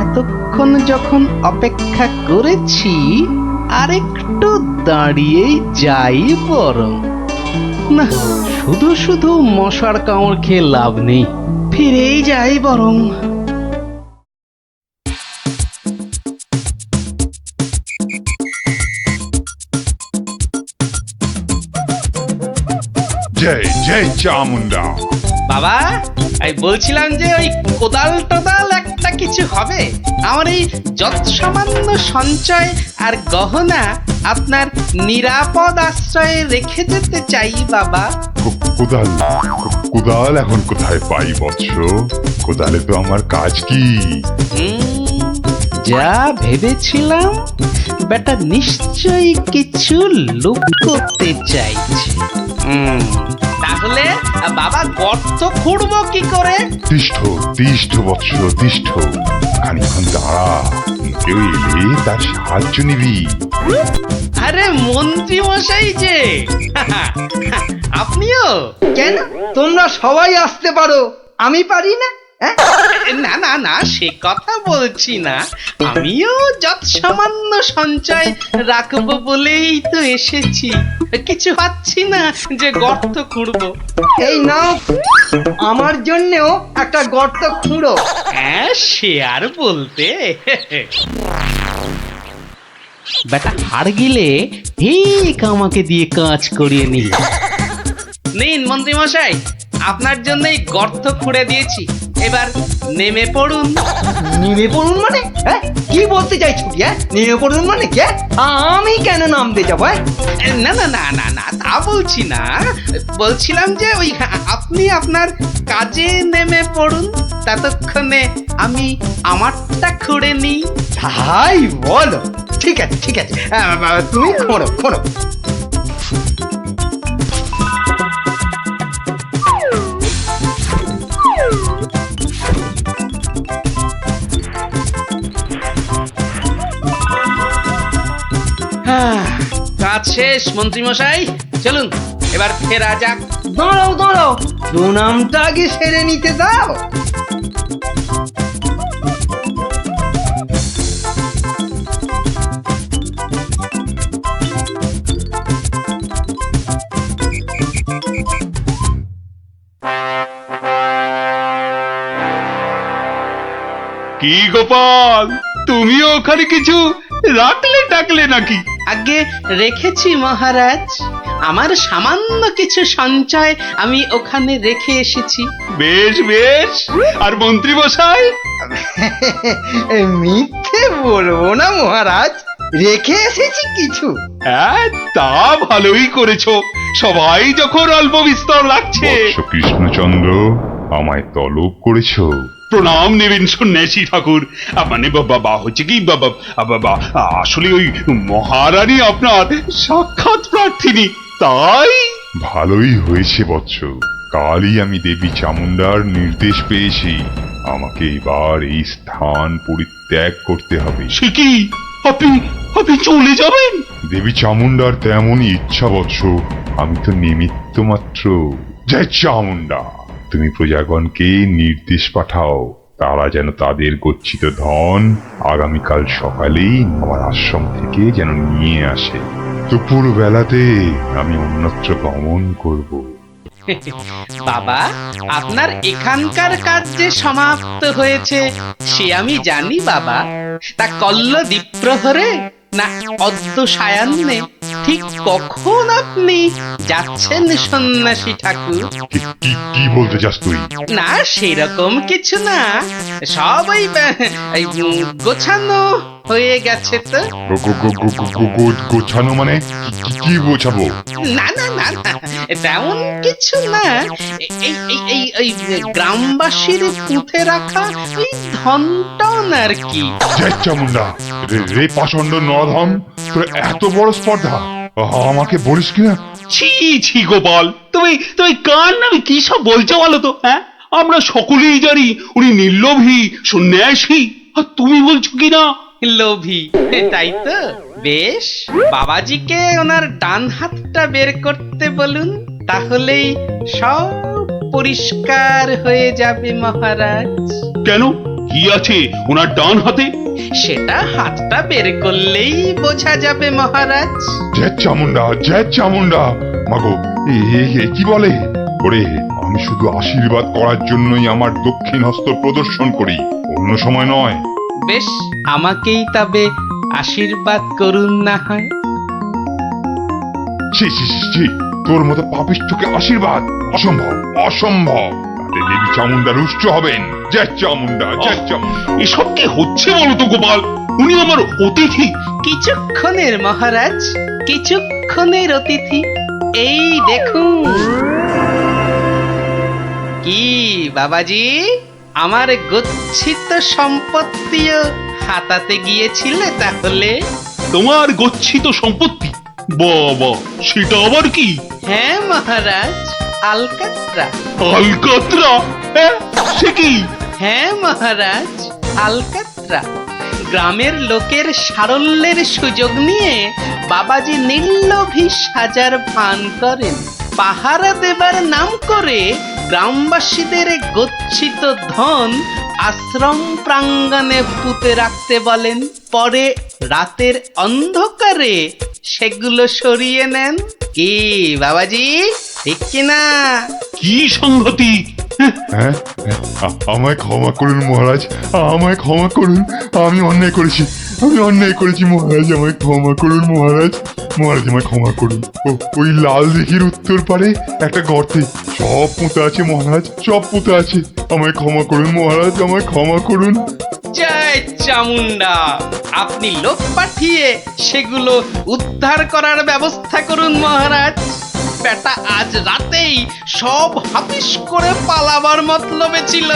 এতক্ষণ যখন অপেক্ষা করেছি, আর একটু দাঁড়িয়েই যাই বরং। না, শুধু শুধু মশার কামড় খেয়ে লাভ নেই, ফিরেই যাই বরং। জয় জয় চামুন্ডা। বাবা, আমি বলছিলাম যে ওই কোদাল টোদাল একটা কিছু হবে। আমার এই যৎসামান্য সঞ্চয় আর গহনা আপনার নিরাপদ আশ্রয়ে রেখে যেতে চাই বাবা। কোদাল কোদাল এখন কোথায় পাই বৎস? কোদালে তো আমার কাজ কি? যা ভেবেছিলাম, বেটা নিশ্চয়ই কিছু লুকোতে চাইছে। তাহলে বাবা গর্ত খুঁড়বো কি করে? তিষ্ঠ তিষ্ঠ বৎস, তিষ্ঠ। খানিক্ষণ দাঁড়া, কেউ এলে তার সাহায্য নিবি। আরে মন্ত্রী মশাই যে আপনিও? কেন তোমরা সবাই আসতে পারো আমি পারি না? হ্যাঁ? না না না, সে কথা বলছি না, আমিও যত সামান্য সঞ্চয় রাখবো বলেই তো এসেছি। কিছু পাচ্ছি না যে গর্ত খুঁড়বো। এই নাও আমার জন্যও একটা গর্ত খুঁড়ো। হ্যাঁ, সে আর বলতে। বেটা হাড় গিলে ঠিক আমাকে দিয়ে কাজ করিয়ে নিল। নিন মন্ত্রী মশাই, আপনার জন্যই গর্ত খুঁড়ে দিয়েছি, এবার নেমে পড়ুন। নেমে পড়ুন মানে? হ্যাঁ, কি বলতে চাইছো? নেমে পড়ুন মানে কে? আমি কেন নামতে যাবো? না না না না না, তা বলছি না, বলছিলাম যে ওই আপনি আপনার কাজে নেমে পড়ুন, ততক্ষণে আমি আমারটা খুঁড়ে নিই। তাই বলো? ঠিক আছে ঠিক আছে, তুমি খোঁড়ো খোঁড়ো। কাজ শেষ মন্ত্রী মশাই, চলুন এবার ফেরা যাক। দাঁড়াও দাঁড়াও, প্রণামটা আগে সেরে নিতে দাও। কি গোপাল, তুমিও ওখানে কিছু রাখলে টাকলে নাকি? আগে রেখেছি মহারাজ, আমার সামান্য কিছু সঞ্চয় আমি ওখানে রেখে এসেছি। বেশ বেশ, আর মন্ত্রী মশাই? মিথ্যে বলবো না মহারাজ, রেখে এসেছি কিছু। হ্যাঁ, তা ভালোই করেছো, সবাই যখন অল্প বিস্তর লাগছে। কৃষ্ণচন্দ্র, আমায় তলব করেছো? প্রণাম নেবেন সন্ন্যাসী ঠাকুর। মানে বাবা হচ্ছে কি বাবা, আসলে ওই মহারানী আপনার সাক্ষাৎ প্রার্থিনী, তাই। ভালোই হয়েছে বৎস, কালই আমি দেবী চামুন্ডার নির্দেশ পেয়েছি, আমাকে এবার এই স্থান পরিত্যাগ করতে হবে। সে কি, আপনি চলে যাবেন? দেবী চামুন্ডার তেমনই ইচ্ছা বৎস, আমি তো নিমিত্ত মাত্র। জয় চামুন্ডা, তুমি প্রজাগণকে নির্দেশ পাঠাও, তারা যেন তাদের গচ্ছিত ধন আগামীকাল সকালেই আমার আশ্রম থেকে যেন নিয়ে আসে। দুপুর বেলাতে আমি অন্যত্র গমন করব। বাবা, আপনার এখানকার কাজ যে সমাপ্ত হয়েছে সে আমি জানি বাবা, তা কল্ল দ্বীপ্রহরে না অদ্য সায়ান্নে, ঠিক কখন আপনি যাচ্ছেন সন্ন্যাসী ঠাকুর? কি বলতে চাস তুই? না সেরকম কিছু না, সব ওই গোছানো হয়ে গেছে তো। গোছানো মানে কি গোছাবো? না না না না, তেমন কিছু না, এই গ্রামবাসীর পুঁতে রাখা ওই ধনটন আর কি। জয় চামুন্ডা, রে পাষণ্ড নরধম, তোর এত বড় স্পর্ধা, আমাকে বলিস কিনা? ছি ছি গোপাল, তুমি কার নামে কি সব বলছো বলো তো? হ্যাঁ, আমরা সকলেই জানি উনি নির্লোভী সন্ন্যাসী, আর তুমি বলছো কিনা লোভী। তাই তো, বেশ, বাবাজিকে ওনার ডান হাতটা বের করতে বলুন, তাহলেই সব পরিষ্কার হয়ে যাবে মহারাজ। কেন, কি আছে ওনার ডান হাতে? সেটা হাতটা বের করলেই বোঝা যাবে মহারাজ। জয় চামুন্ডা, জয় চামুন্ডা। মাগো, কি বলে? ওরে, আমি শুধু আশীর্বাদ করার জন্যই আমার দক্ষিণ হস্ত প্রদর্শন করি, অন্য সময় নয়। বেশ, আমাকেই তবে আশীর্বাদ করুন না হয়। তোর মতো পাপিষ্ঠকে আশীর্বাদ? অসম্ভব, অসম্ভব। দেবী চামুন্ডা রুষ্ট হবেন। জয় চামুন্ডা, জয় চামুন্ডা। এসব কি হচ্ছে বলো তো গোপাল? উনি আমার অতিথি। কিছুক্ষণের মহারাজ, কিছুক্ষণের অতিথি। এই দেখুন। কি বাবাজি, আমার গচ্ছিত সম্পত্তিও হাতাতে গিয়েছিলে তাহলে? তোমার গচ্ছিত সম্পত্তি? বাবা, সেটা আবার কি? হ্যাঁ মহারাজ, আলকাত্রা। আলকাত্রা? সে কি? হ্যাঁ মহারাজ, আলকাত্রা। গ্রামের লোকের সারল্যের সুযোগ নিয়ে বাবাজি নির্লোভী সাজার ভান করেন। পাহারা দেবার নাম করে গ্রামবাসীদের গচ্ছিত ধন আশ্রম প্রাঙ্গণে পুঁতে রাখতে বলেন। পরে রাতের অন্ধকারে সেগুলো সরিয়ে নেন। কি বাবাজি, ঠিক কিনা? কি সংগতি? হ্যাঁ, আমায় ক্ষমা করুন মহারাজ, আমায় ক্ষমা করুন। আমি অন্যায় করেছি, আমি অন্যায় করেছি মহারাজ, আমায় ক্ষমা করুন মহারাজ। মহারাজ আমায় ক্ষমা করুন। ওই লাল দিঘির উত্তর পারে একটা গর্তে সব পুঁতে আছে মহারাজ, সব পুঁতে আছে। আমায় ক্ষমা করুন মহারাজ, আমায় ক্ষমা করুন। জয় চামুন্ডা, আপনি লোক পাঠিয়ে সেগুলো উদ্ধার করার ব্যবস্থা করুন মহারাজ। বেটা আজ রাতেই সব হাফিস করে পালাবার মতলবে ছিল।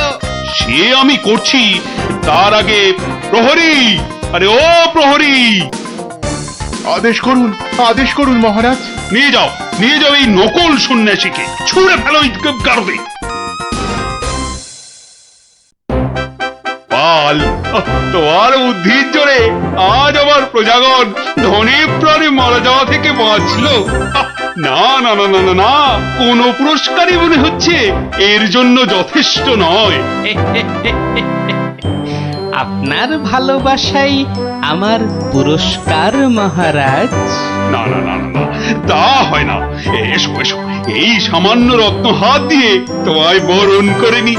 সে আমি করছি, তার আগে প্রহরী, আরে ও প্রহরী, আদেশ করুন, আদেশ করুন মহারাজ। নিয়ে যাও এই নকল সন্ন্যাসীকে, ছুঁড়ে ফেলো এই গারদে। পাল, তোমার বুদ্ধির জোরে আজ আমার প্রজাগণ ধনে প্রাণে মারা যাওয়া থেকে বাঁচলো। না না না না না না, কোন পুরস্কারই মনে হচ্ছে এর জন্য যথেষ্ট নয়। আপনার ভালোবাসাই আমার পুরস্কার মহারাজ। না না না না, তা হয় না। এসো এসো, এই সামান্য রত্ন হাত দিয়ে তোমায় বরণ করে নি।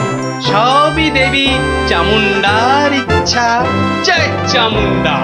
সবই দেবী চামুন্ডার ইচ্ছা। জয় চামুন্ডা।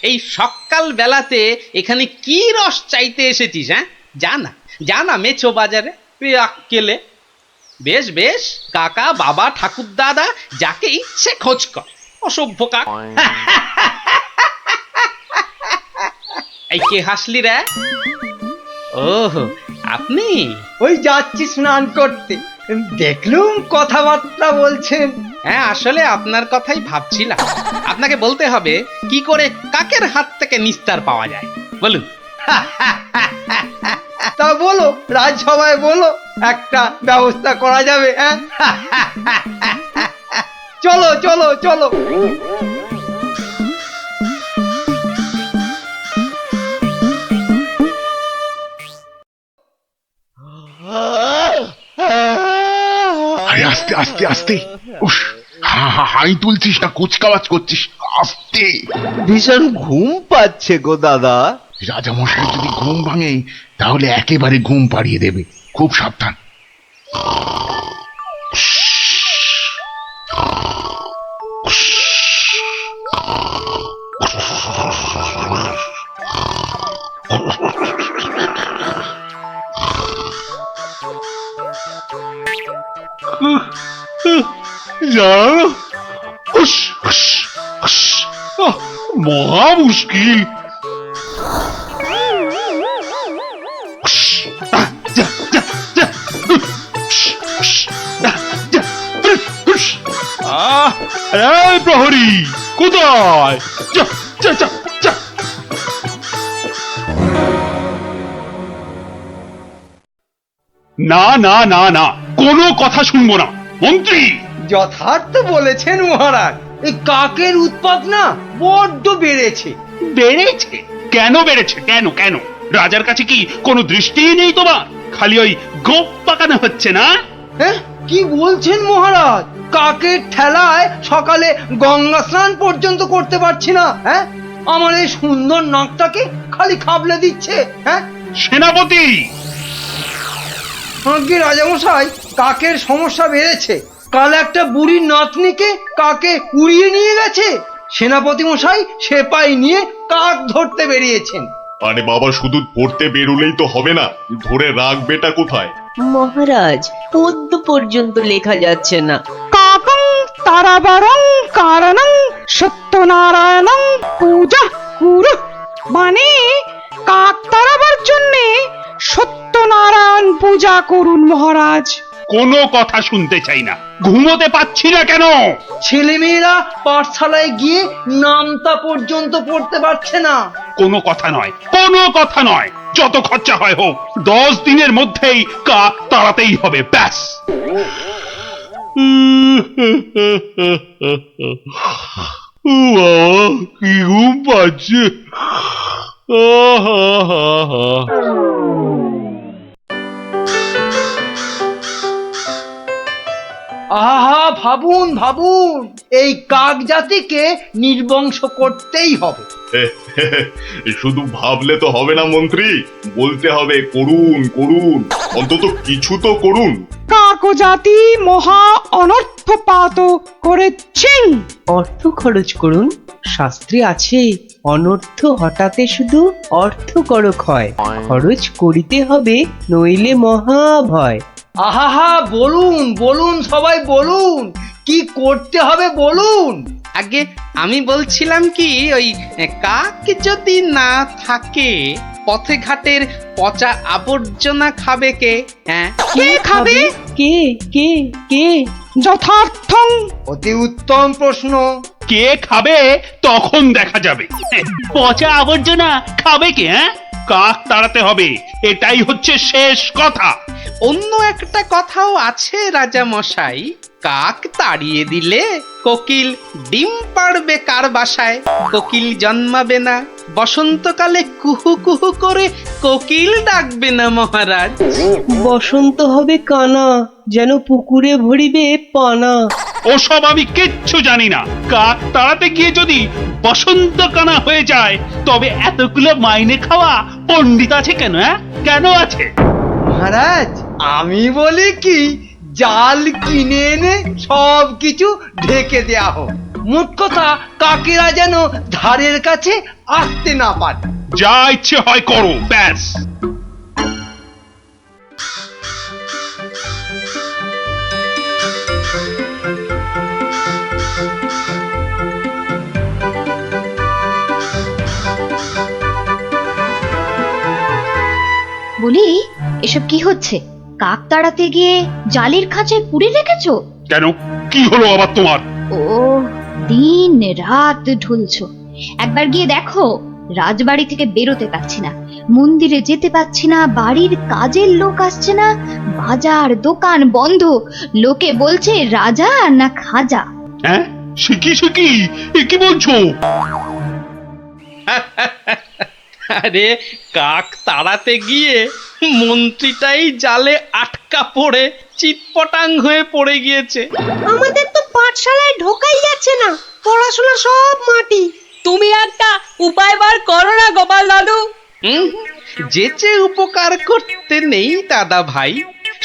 এই সকাল বেলাতে এখানে কি রস চাইতে এসেছিস? হ্যাঁ, জানা মেছো বাজারে আক্কেলে। বেশ বেশ, কাকা বাবা ঠাকুর দাদা যাকে ইচ্ছে খোঁজ কর, অসভ্য কাক। এই কে হাসলি রে? ওহ, আপনি? ওই যাচ্ছি স্নান করতে, দেখলুম কথাবার্তা বলছেন। হ্যাঁ, আসলে আপনার কথাই ভাবছিলাম। আপনাকে বলতে হবে কি করে কাকের হাত থেকে নিস্তার পাওয়া যায়, বলুন। তা বলো, রাজসভায় বলো, একটা ব্যবস্থা করা যাবে। হ্যাঁ, চলো চলো চলো। আরে আস্তে আস্তে আস্তে, উস, হাই তুলছিস না, কুচকাওয়াজ করছিস, আস্তে। ভীষণ ঘুম পাচ্ছে গো দাদা। রাজামশাই যদি ঘুম ভাঙে তাহলে একেবারে ঘুম পাড়িয়ে দেবে, খুব সাবধান। মহা মুশকিল। প্রহরী কোথায়? না না না না, কোনো কথা শুনবো না। মন্ত্রী, যথার্থ বলেছেন মহারাজ, এই কাকের উৎপাত না বড্ড বেড়েছে। বেড়েছে? কেন বেড়েছে? কেন কেন? রাজার কাছে কি কোনো দৃষ্টিই নেই তোমার? খালি ওই গোপ পাকানো হচ্ছে না? হ্যাঁ, কি বলছেন মহারাজ? কাকের ঠেলায় সকালে গঙ্গা স্নান পর্যন্ত করতে পারছি না। হ্যাঁ, আমার এই সুন্দর নাকটাকে খালি খাবলে দিচ্ছে? হ্যাঁ সেনাপতি! আগে রাজামশাই, কাকের সমস্যা বেড়েছে। কাল একটা বুড়ির নাতনিকে কাকে উড়িয়ে নিয়ে গেছে। সেনাপতি মশাই সেপাই নিয়ে কাক ধরতে বেরিয়েছেন। আরে বাবা, শুধু ধরতে বেরোলেই তো হবে না, ধরে রাখবেটা কোথায়? মহারাজ পদ্ম পর্যন্ত লেখা যাচ্ছে না। কাকং তারাবারং কারণং সত্যনারায়ণং পূজা কুরু, মানে কাক তাড়াবার জন্যে সত্যনারায়ণ পূজা করুন মহারাজ। কোনো কথা শুনতে চাই না, ঘুমোতে পাচ্ছি না কেন? ছেলেমেয়েরা পাঠশালায় গিয়ে নামতা পর্যন্ত পড়তে পারছে না। কোনো কথা নয়, কোনো কথা নয়, যত খরচা হয় হোক, 10 দিনের মধ্যেই কাক তাড়াতেই হবে, ব্যাস। কি ঘুম পাচ্ছে। আহা, ভাবুন ভাবুন, এই কাক জাতিকে নির্বংশ করতেই হবে। শুধু ভাবলে তো হবে না মন্ত্রী, বলতে হবে করুন করুন, অন্তত কিছু তো করুন। কাক জাতি মহা অনর্থপাত করেছেন। অর্থ খরচ করুন, শাস্ত্রে আছে অনর্থ হঠাতে শুধু অর্থ করক হয়, খরচ করিতে হবে নইলে মহাভয়। আহা, বলুন বলুন, সবাই বলুন, কি করতে হবে বলুন। আগে আমি বলছিলাম কি, ওই কাক যদি না থাকে পথে ঘাটের পচা আবর্জনা খাবে কে? হ্যাঁ, কে খাবে? কে কে কে? যথার্থং। অতি উত্তম প্রশ্ন। কে খাবে তখন দেখা যাবে। পচা আবর্জনা খাবে কে? হ্যাঁ, কাক তাড়াতে হবে, এটাই হচ্ছে শেষ কথা। অন্য একটা কথাও আছে রাজা মশাই, কাক তাড়িয়ে দিলে কোকিল ডিম পাড়বে কার বাসায়? কোকিল জন্মাবে না, বসন্তকালে কুহু কুহু করে কোকিল ডাকবে না মহারাজ। বসন্ত হবে কানা, যেন পুকুরে ভরিবে পানা। ওসব আমি কিচ্ছু জানি না। কাক তাড়াতে গিয়ে যদি বসন্ত কানা হয়ে যায়, তবে এতগুলো মাইনে খাওয়া পণ্ডিত আছে কেন? কেন আছে? মহারাজ, আমি বলি কি, জাল কিনে এনে সব কিছু ঢেকে দেয়া হোক। মোট কথা, কাকেরা যেন ধারের কাছে আসতে না পারে। যা ইচ্ছে হয় করো, ব্যাস। বলি, এসব কি হচ্ছে? কাক তাড়াতে গিয়ে জালির খাঁচায় পুড়ে রেখেছো কেন? কি হলো আবার তোমার? ও, দিন রাত ঢুলছো। একবার গিয়ে দেখো, রাজবাড়ি থেকে বেরোতে পারছি না, মন্দিরে যেতে পারছি না, বাড়ির কাজের লোক আসছে না, বাজার দোকান বন্ধ, লোকে বলছে রাজা না খাজা। হ্যাঁ, শিখি কি বলছো? আরে, কাক তাড়াতে গিয়ে মন্ত্রীটাই জালে আটকা পড়ে চিৎপটাং হয়ে পড়ে গিয়েছে। আমাদের তো পাঠশালায় ঢোকাই যাচ্ছে না, পড়াশোনা সব মাটি। তুমি একটা উপায় বার করো না গোপাল দাদু। যেচে উপকার করতে নেই দাদা ভাই,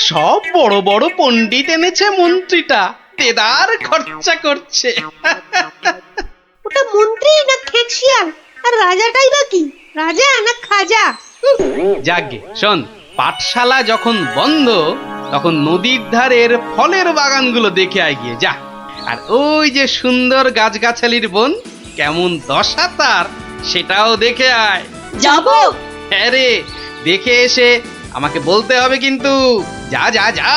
সব বড় বড় পণ্ডিত এনেছে মন্ত্রীটা, তেদার খরচা করছে। ওটা মন্ত্রী না খেকশিয়াল? আর রাজাটাই বা কি, রাজা না খাজা? যাগে শোন, পাঠশালা যখন বন্ধ তখন নদীর ধারের ফলের বাগানগুলো দেখে আয় গিয়ে যা। আর ওই যে সুন্দর গাছগাছালির বন, কেমন দশা তার, সেটাও দেখে আয়। যাবো? হ্যাঁ রে, দেখে এসে আমাকে বলতে হবে কিন্তু। যা যা যা।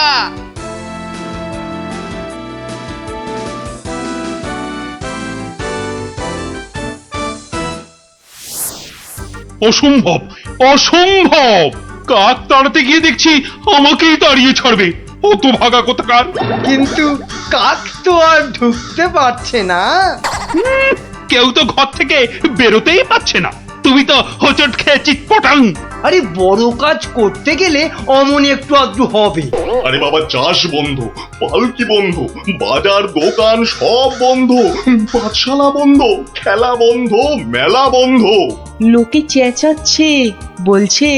অসম্ভব, অসম্ভব! কাক তাড়াতে গিয়ে দেখছি আমাকেই তাড়িয়ে ছাড়বে, অত ভাগা কোথাকার। কিন্তু কাক তো আর ঢুকতে পারছে না। কেউ তো ঘর থেকে বেরোতেই পারছে না। তুমি তো হোঁচট খেয়ে চিৎপটাং। আরে বড় কাজ করতে গেলে অমন একটু আধটু হবে। আরে বাবা, চাষ বন্ধ, পালকি বন্ধ, বাজার দোকান সব বন্ধ, পাঠশালা বন্ধ, খেলা বন্ধ, মেলা বন্ধ। লোকে চেঁচাচ্ছে, বলছে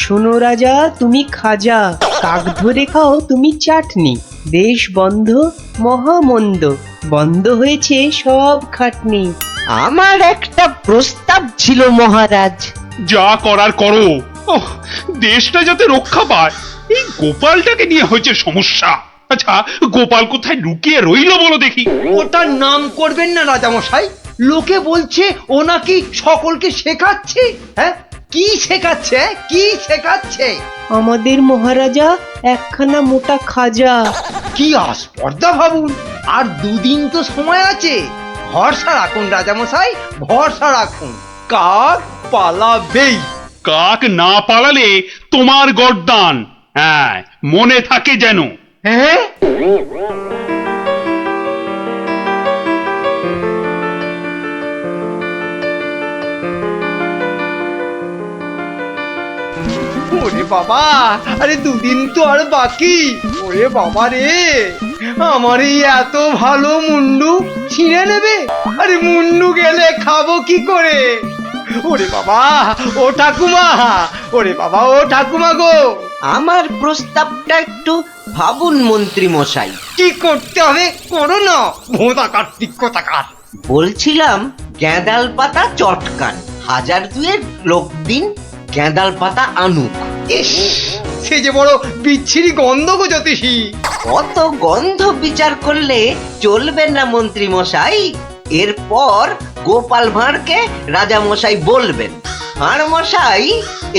শোনো রাজা তুমি খাজা, কাক ধরে খাও তুমি চাটনি, দেশ বন্ধ মহামন্দ, বন্ধ হয়েছে সব খাটনি। আমার একটা প্রস্তাব ছিল মহারাজ। যা করার করো। ওহ, দেশটা যাতে রক্ষা পায়, এই গোপালটাকে নিয়ে হয়েছে সমস্যা। আচ্ছা, গোপাল কোথায় লুকিয়ে রইলো বলো দেখি। ওটার নাম করবেন না রাজামশাই। লোকে বলছে ও নাকি সকলকে শেখাচ্ছে। হ্যাঁ, কি শেখাচ্ছে? কি শেখাচ্ছে? আমাদের মহারাজা একখানা মোটা খাজা। কি আস্পর্ধা ভাবুন। আর দুদিন তো সময় আছে। ভরসা রাখুন রাজামশাই, ভরসা রাখুন। কাক পালাবেই। কাক না পালালে তোমার গর্দান। হ্যাঁ, মনে থাকে যেন। হ্যাঁ, ওরে বাবা, আরে দুদিন তো আর বাকি। ওরে বাবা রে, আমার এই এত ভালো মুন্ডু ছিঁড়ে নেবে। আরে মুন্ডু গেলে খাবো কি করে? ওরে বাবা, ও ঠাকুমা, ওরে বাবা, ও ঠাকুমা গো। আমার প্রস্তাবটা একটু ভাবুন মন্ত্রী মশাই। কি করতে হবে করো না, ভোঁতা কার্তিক কোথাকার। বলছিলাম গ্যাঁদাল পাতা চটকান, 1000 লোক দিন গ্যাঁদাল পাতা আনুক। ইস, সে যে বড় বিচ্ছিরি গন্ধ গো জ্যোতিষী। কত গন্ধ বিচার করলে চলবে না মন্ত্রী মশাই। এরপর গোপাল ভাঁড়কে রাজা মশাই বলবেন, ভাঁড় মশাই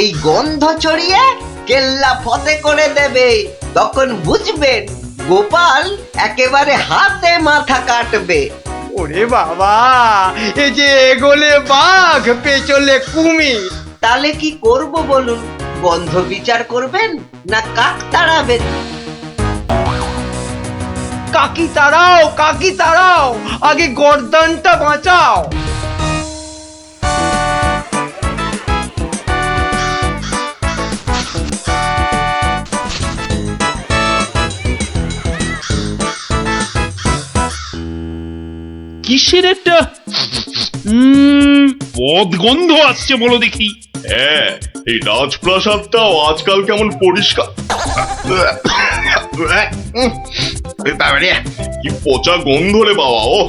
এই গন্ধ ছড়িয়ে কেল্লা ফতে করে দেবে। তখন বুঝবেন গোপাল একেবারে হাতে মাথা কাটবে। ওরে বাবা, এই যে এগোলে বাঘ পেছলে কুমির। তাহলে কি করব বলুন? গন্ধ বিচার করবেন না কাক তাড়াবেন? কাকি তাড়াও, কাকি তাড়াও, আগে গর্দানটা বাঁচাও। কিসের একটা বদগন্ধ আসছে বলো দেখি। হ্যাঁ, এই রাজপ্রাসাদটাও আজকাল কেমন পরিষ্কার। কি পচা গন্ধ রে বাবা। ও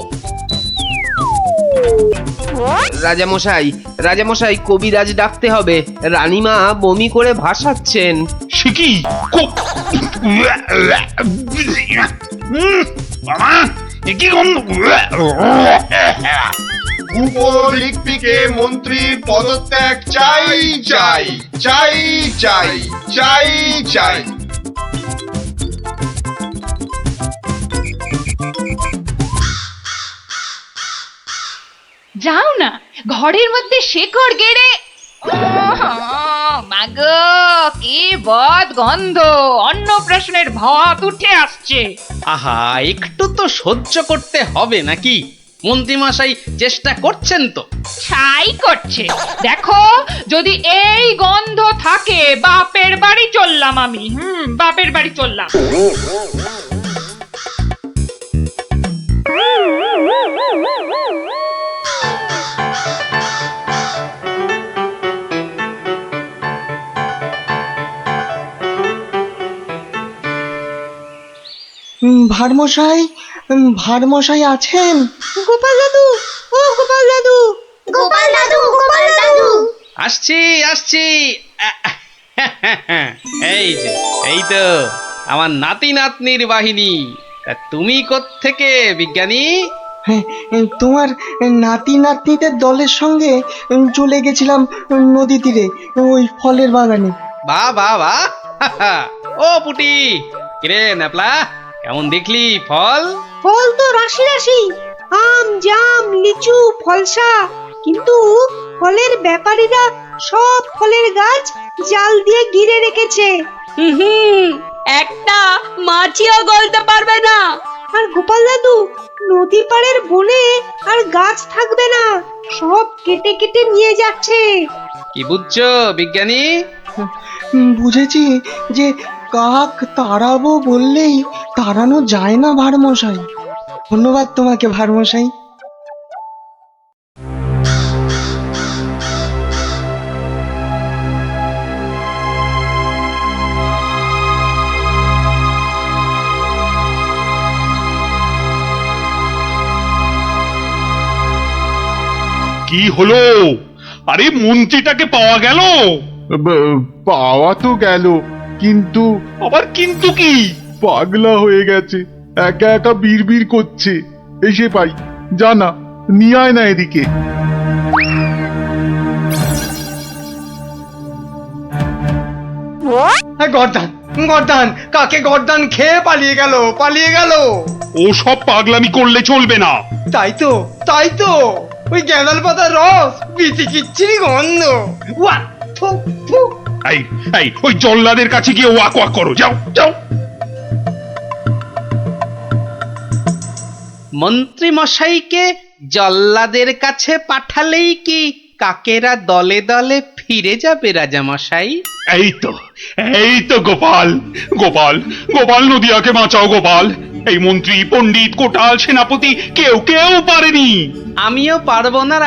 রাজামশাই, রাজামশাই কবিরাজ ডাকতে হবে। রানীমা বমি করে ভাসাচ্ছেন। সে কি? বাবা, এ কি গন্ধ? উপলিপিকে মন্ত্রীর পদত্যাগ চাই চাই চাই চাই চাই চাই। যাও না, ঘরের মধ্যে শেকড় গেড়ে। মাগো, কি বদ গন্ধ! অন্নপ্রাশনের ভাত উঠে আসছে। আহা, একটু তো সহ্য করতে হবে নাকি? মন্ত্রী মশাই চেষ্টা করছেন তো। ছাই করছে। দেখো, যদি এই গন্ধ থাকে বাপের বাড়ি চললাম আমি। বাপের বাড়ি চললাম। ভারমশাই, ভারমশাই আছেন? গোপাল দাদু, ও গোপাল দাদু, গোপাল দাদু, গোপাল দাদু। আসছি আসছি। এই যে, এই তো আমার নাতি নাতনির বাহিনী। তা তুমি কোত্থেকে বিজ্ঞানী? হ্যাঁ, তোমার নাতি নাতনিদের দলের সঙ্গে চলে গেছিলাম নদী তীরে, ওই ফলের বাগানে। বাহ বাহ বাহ। ও পুটি, কিরে ন্যাপলা, কেমন দেখলি ফল? ফল তো রাশি রাশি, আম, জাম, লিচু, ফলসা। কিন্তু ফলের ব্যাপারীরা সব ফলের গাছ জাল দিয়ে ঘিরে রেখেছে। একটা মাছিও গলতে পারবে না। আর গোপাল দাদু, নদী পাড়ের বনে আর গাছ থাকবে না, সব কেটে কেটে নিয়ে যাচ্ছে। কি বুঝছো বিজ্ঞানী? বুঝেছি যে কাক তাড়াবো বললেই তাড়ানো যায় না ভারমশাই। ধন্যবাদ তোমাকে ভারমশাই। কি হলো? আরে মন্ত্রীটাকে পাওয়া গেল? পাওয়া তো গেল, কিন্তু আবার কিন্তু কি? পাগলা হয়ে গেছে, একা একা বিড়বিড় করছে। এসে পাই, জানা নিয়ে আয় না এদিকে। গর্দান গর্দান, কাকে গর্দান খেয়ে পালিয়ে গেল। ও সব পাগলামি করলে চলবে না। তাই তো ওই গ্যাঁদাল পাতার রস, বিচিকিচ্ছিরি গন্ধ। ওয়া, থু, থু। এই ওই জল্লাদের কাছে গিয়ে ওয়াক ওয়াক করো, যাও যাও। মন্ত্রী মশাইকে জল্লাদের কাছে পাঠালেই কি কাকেরা দলে দলে ফিরে যাবে রাজা মশাই? এই তো গোপাল, গোপাল নদিয়াকে বাঁচাও গোপাল। এই মন্ত্রী, পণ্ডিত, কোটাল, সেনাপতি কেউ পারেনি। আমিও পারবো না